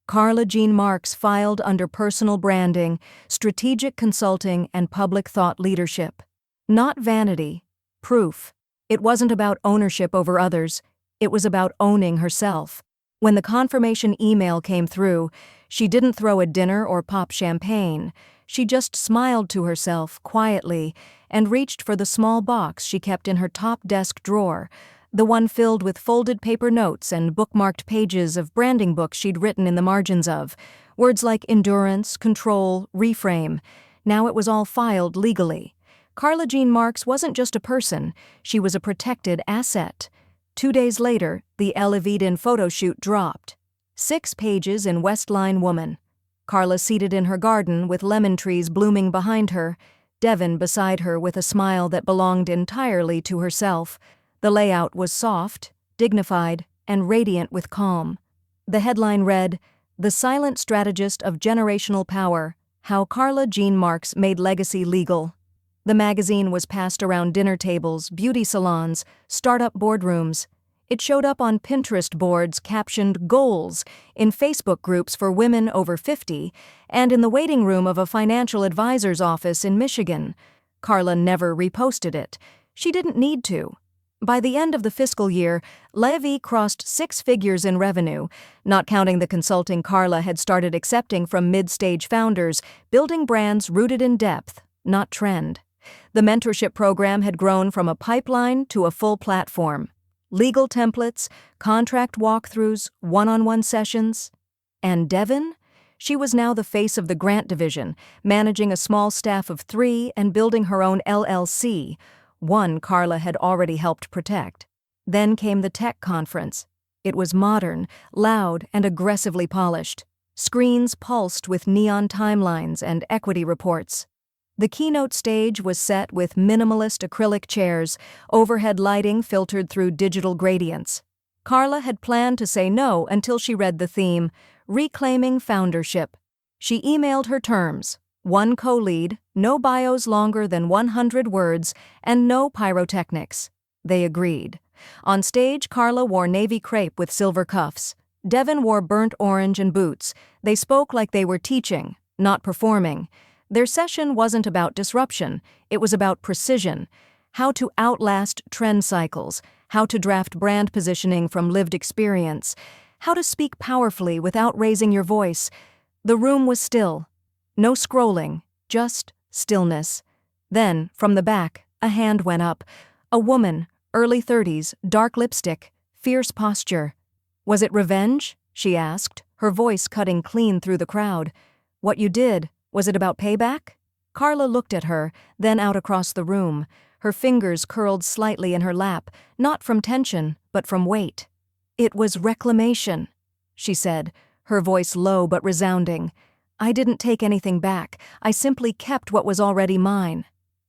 Carla Jean Marks filed under personal branding, strategic consulting, and public thought leadership. Not vanity, proof. It wasn't about ownership over others. It was about owning herself. When the confirmation email came through, she didn't throw a dinner or pop champagne. She just smiled to herself quietly and reached for the small box she kept in her top desk drawer, the one filled with folded paper notes and bookmarked pages of branding books she'd written in the margins of, words like endurance, control, reframe. Now it was all filed legally. Carla Jean Marks wasn't just a person, she was a protected asset. 2 days later, the Elle Evidin photo shoot dropped. 6 pages in Westline Woman. Carla seated in her garden with lemon trees blooming behind her, Devon beside her with a smile that belonged entirely to herself. The layout was soft, dignified, and radiant with calm. The headline read, The Silent Strategist of Generational Power, How Carla Jean Marks Made Legacy Legal. The magazine was passed around dinner tables, beauty salons, startup boardrooms. It showed up on Pinterest boards captioned Goals, in Facebook groups for women over 50, and in the waiting room of a financial advisor's office in Michigan. Carla never reposted it. She didn't need to. By the end of the fiscal year, Levy crossed 6 figures in revenue, not counting the consulting Carla had started accepting from mid-stage founders, building brands rooted in depth, not trend. The mentorship program had grown from a pipeline to a full platform. Legal templates, contract walkthroughs, one-on-one sessions. And Devon? She was now the face of the grant division, managing a small staff of 3 and building her own LLC, one Carla had already helped protect. Then came the tech conference. It was modern, loud, and aggressively polished. Screens pulsed with neon timelines and equity reports. The keynote stage was set with minimalist acrylic chairs, overhead lighting filtered through digital gradients. Carla had planned to say no until she read the theme, Reclaiming Foundership. She emailed her terms, 1 co-lead, no bios longer than 100 words, and no pyrotechnics. They agreed. On stage, Carla wore navy crepe with silver cuffs. Devon wore burnt orange and boots. They spoke like they were teaching, not performing. Their session wasn't about disruption, it was about precision. How to outlast trend cycles, how to draft brand positioning from lived experience, how to speak powerfully without raising your voice. The room was still. No scrolling, just stillness. Then, from the back, a hand went up. A woman, early 30s, dark lipstick, fierce posture. Was it revenge? She asked, her voice cutting clean through the crowd. What you did, was it about payback? Carla looked at her, then out across the room. Her fingers curled slightly in her lap, not from tension, but from weight. It was reclamation, she said, her voice low but resounding. I didn't take anything back. I simply kept what was already mine.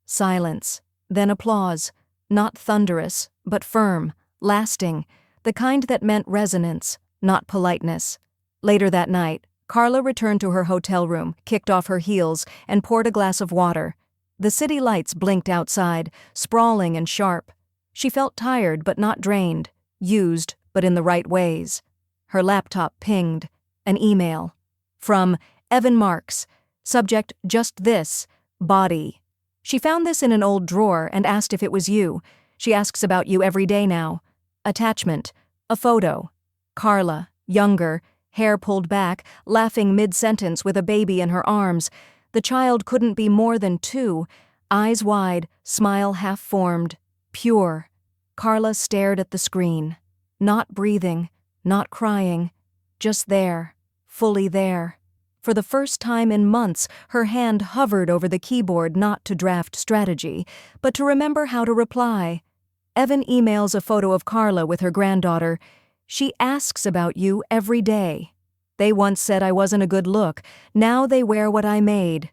Silence, then applause. Not thunderous, but firm, lasting, the kind that meant resonance, not politeness. Later that night, Carla returned to her hotel room, kicked off her heels, and poured a glass of water. The city lights blinked outside, sprawling and sharp. She felt tired but not drained, used but in the right ways. Her laptop pinged. An email. From Evan Marks. Subject, just this. Body. She found this in an old drawer and asked if it was you. She asks about you every day now. Attachment. A photo. Carla, younger, hair pulled back, laughing mid-sentence with a baby in her arms. The child couldn't be more than 2. Eyes wide, smile half-formed. Pure. Carla stared at the screen. Not breathing, not crying. Just there. Fully there. For the first time in months, her hand hovered over the keyboard not to draft strategy, but to remember how to reply. Evan emails a photo of Carla with her granddaughter. She asks about you every day. They once said I wasn't a good look. Now they wear what I made.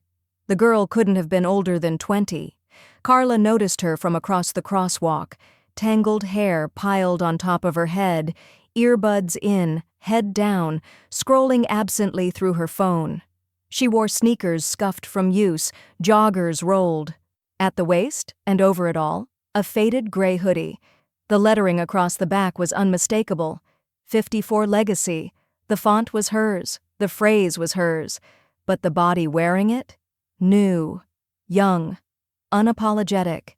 The girl couldn't have been older than 20. Carla noticed her from across the crosswalk. Tangled hair piled on top of her head, earbuds in, head down, scrolling absently through her phone. She wore sneakers scuffed from use, joggers rolled. At the waist, and over it all, a faded gray hoodie. The lettering across the back was unmistakable. 54 Legacy. The font was hers, the phrase was hers, but the body wearing it? New, young, unapologetic.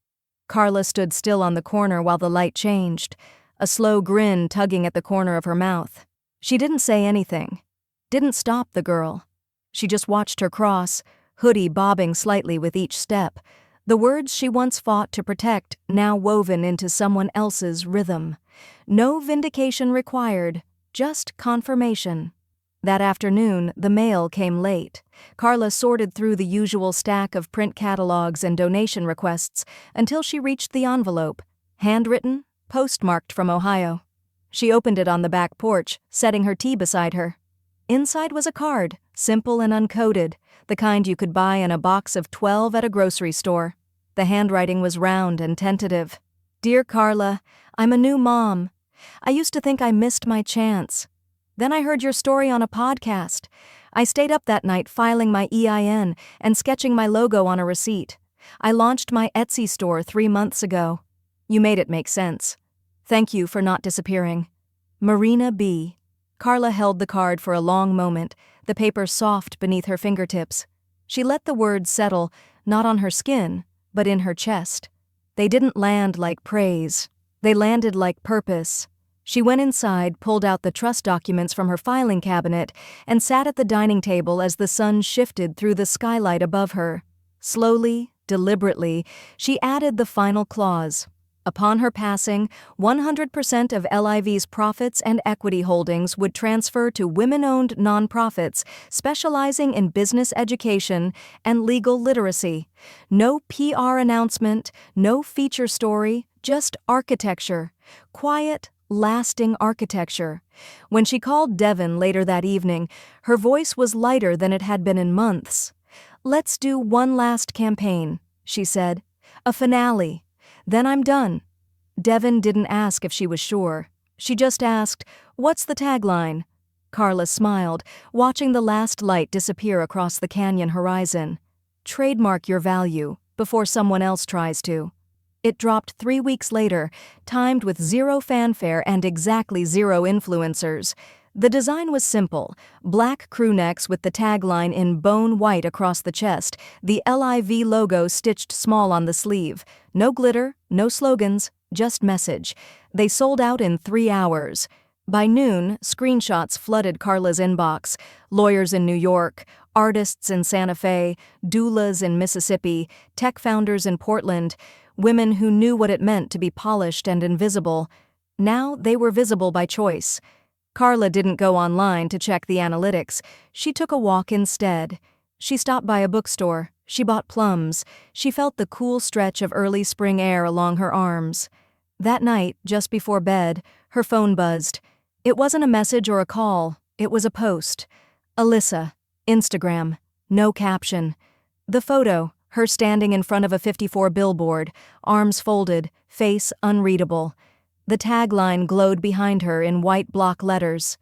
Carla stood still on the corner while the light changed, a slow grin tugging at the corner of her mouth. She didn't say anything. Didn't stop the girl. She just watched her cross, hoodie bobbing slightly with each step. The words she once fought to protect now woven into someone else's rhythm. No vindication required, just confirmation. That afternoon, the mail came late. Carla sorted through the usual stack of print catalogs and donation requests until she reached the envelope, handwritten, postmarked from Ohio. She opened it on the back porch, setting her tea beside her. Inside was a card, simple and uncoded, the kind you could buy in a box of 12 at a grocery store. The handwriting was round and tentative. Dear Carla, I'm a new mom. I used to think I missed my chance. Then I heard your story on a podcast. I stayed up that night filing my EIN and sketching my logo on a receipt. I launched my Etsy store 3 months ago. You made it make sense. Thank you for not disappearing. Marina B. Carla held the card for a long moment, the paper soft beneath her fingertips. She let the words settle, not on her skin, but in her chest. They didn't land like praise. They landed like purpose. She went inside, pulled out the trust documents from her filing cabinet, and sat at the dining table as the sun shifted through the skylight above her. Slowly, deliberately, she added the final clause. Upon her passing, 100% of LIV's profits and equity holdings would transfer to women-owned nonprofits specializing in business education and legal literacy. No PR announcement, no feature story, just architecture. Quiet, lasting architecture. When she called Devin later that evening, her voice was lighter than it had been in months. "Let's do one last campaign," she said. "A finale. Then I'm done." Devin didn't ask if she was sure. She just asked, "What's the tagline?" Carla smiled, watching the last light disappear across the canyon horizon. "Trademark your value before someone else tries to." It dropped 3 weeks later, timed with 0 fanfare and exactly 0 influencers. The design was simple, black crew necks with the tagline in bone white across the chest, the LIV logo stitched small on the sleeve. No glitter, no slogans, just message. They sold out in 3 hours. By noon, screenshots flooded Carla's inbox. Lawyers in New York, artists in Santa Fe, doulas in Mississippi, tech founders in Portland, women who knew what it meant to be polished and invisible. Now they were visible by choice. Carla didn't go online to check the analytics. She took a walk instead. She stopped by a bookstore. She bought plums. She felt the cool stretch of early spring air along her arms. That night, just before bed, her phone buzzed. It wasn't a message or a call. It was a post. Alyssa, Instagram, no caption. The photo, her standing in front of a 54 billboard, arms folded, face unreadable. The tagline glowed behind her in white block letters.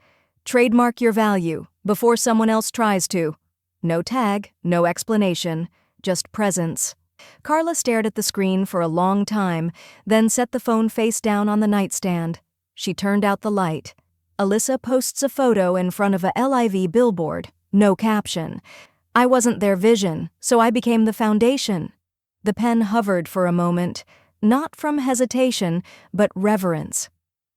"Trademark your value before someone else tries to." No tag, no explanation, just presence. Carla stared at the screen for a long time, then set the phone face down on the nightstand. She turned out the light. Alyssa posts a photo in front of a LIV billboard, no caption. I wasn't their vision, so I became the foundation. The pen hovered for a moment, not from hesitation, but reverence.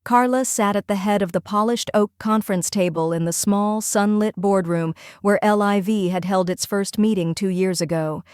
Carla sat at the head of the polished oak conference table in the small, sunlit boardroom where LIV had held its first meeting 2 years ago.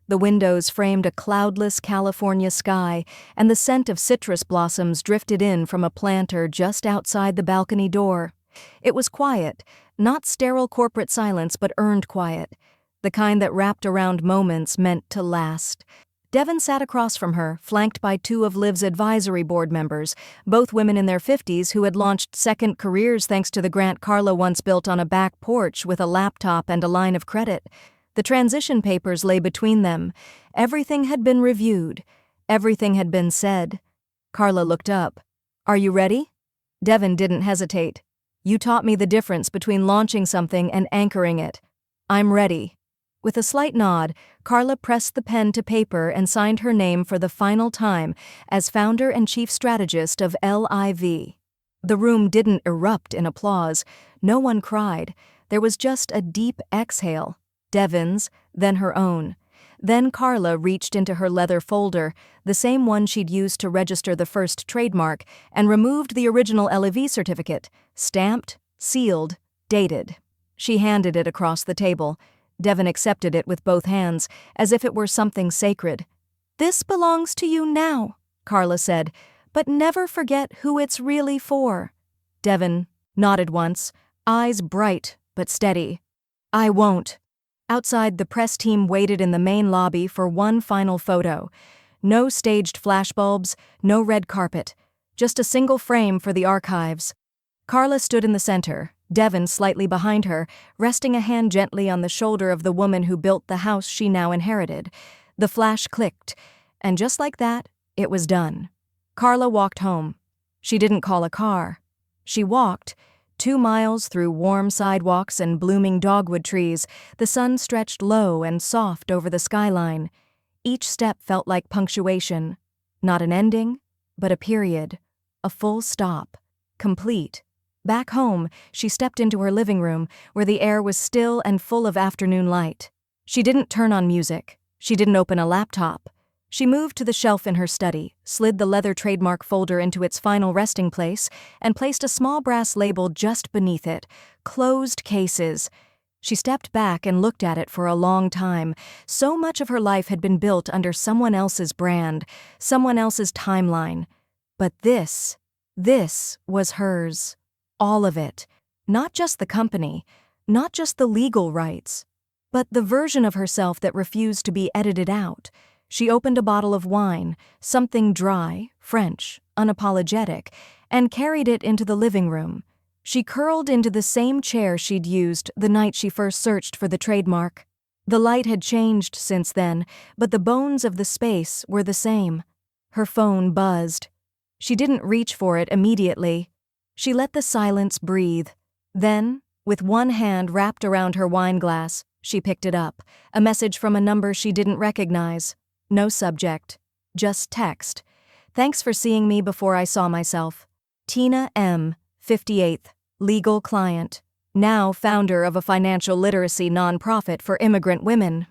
The windows framed a cloudless California sky, and the scent of citrus blossoms drifted in from a planter just outside the balcony door. It was quiet, not sterile corporate silence, but earned quiet, the kind that wrapped around moments meant to last. Devon sat across from her, flanked by 2 of Liv's advisory board members, both women in their 50s who had launched second careers thanks to the grant Carla once built on a back porch with a laptop and a line of credit. The transition papers lay between them. Everything had been reviewed. Everything had been said. Carla looked up. Are you ready? Devon didn't hesitate. You taught me the difference between launching something and anchoring it. I'm ready. With a slight nod, Carla pressed the pen to paper and signed her name for the final time as founder and chief strategist of LIV. The room didn't erupt in applause. No one cried. There was just a deep exhale. Devon's, then her own. Then Carla reached into her leather folder, the same one she'd used to register the first trademark, and removed the original LIV certificate, stamped, sealed, dated. She handed it across the table. Devon accepted it with both hands, as if it were something sacred. This belongs to you now, Carla said, but never forget who it's really for. Devon nodded once, eyes bright but steady. I won't. Outside, the press team waited in the main lobby for one final photo. No staged flashbulbs, no red carpet, just a single frame for the archives. Carla stood in the center, Devon slightly behind her, resting a hand gently on the shoulder of the woman who built the house she now inherited. The flash clicked, and just like that, it was done. Carla walked home. She didn't call a car. She walked. 2 miles through warm sidewalks and blooming dogwood trees, the sun stretched low and soft over the skyline. Each step felt like punctuation. Not an ending, but a period. A full stop. Complete. Back home, she stepped into her living room, where the air was still and full of afternoon light. She didn't turn on music. She didn't open a laptop. She moved to the shelf in her study, slid the leather trademark folder into its final resting place, and placed a small brass label just beneath it, Closed Cases. She stepped back and looked at it for a long time. So much of her life had been built under someone else's brand, someone else's timeline. But this was hers. All of it. Not just the company, not just the legal rights, but the version of herself that refused to be edited out. She opened a bottle of wine, something dry, French, unapologetic, and carried it into the living room. She curled into the same chair she'd used the night she first searched for the trademark. The light had changed since then, but the bones of the space were the same. Her phone buzzed. She didn't reach for it immediately. She let the silence breathe. Then, with one hand wrapped around her wine glass, she picked it up, a message from a number she didn't recognize. No subject. Just text. Thanks for seeing me before I saw myself. Tina M., 58th, legal client, now founder of a financial literacy nonprofit for immigrant women.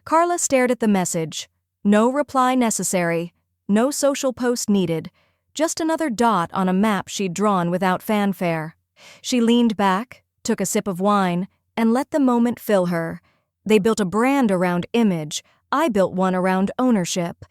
Carla stared at the message. No reply necessary. No social post needed. Just another dot on a map she'd drawn without fanfare. She leaned back, took a sip of wine, and let the moment fill her. They built a brand around image. I built one around ownership.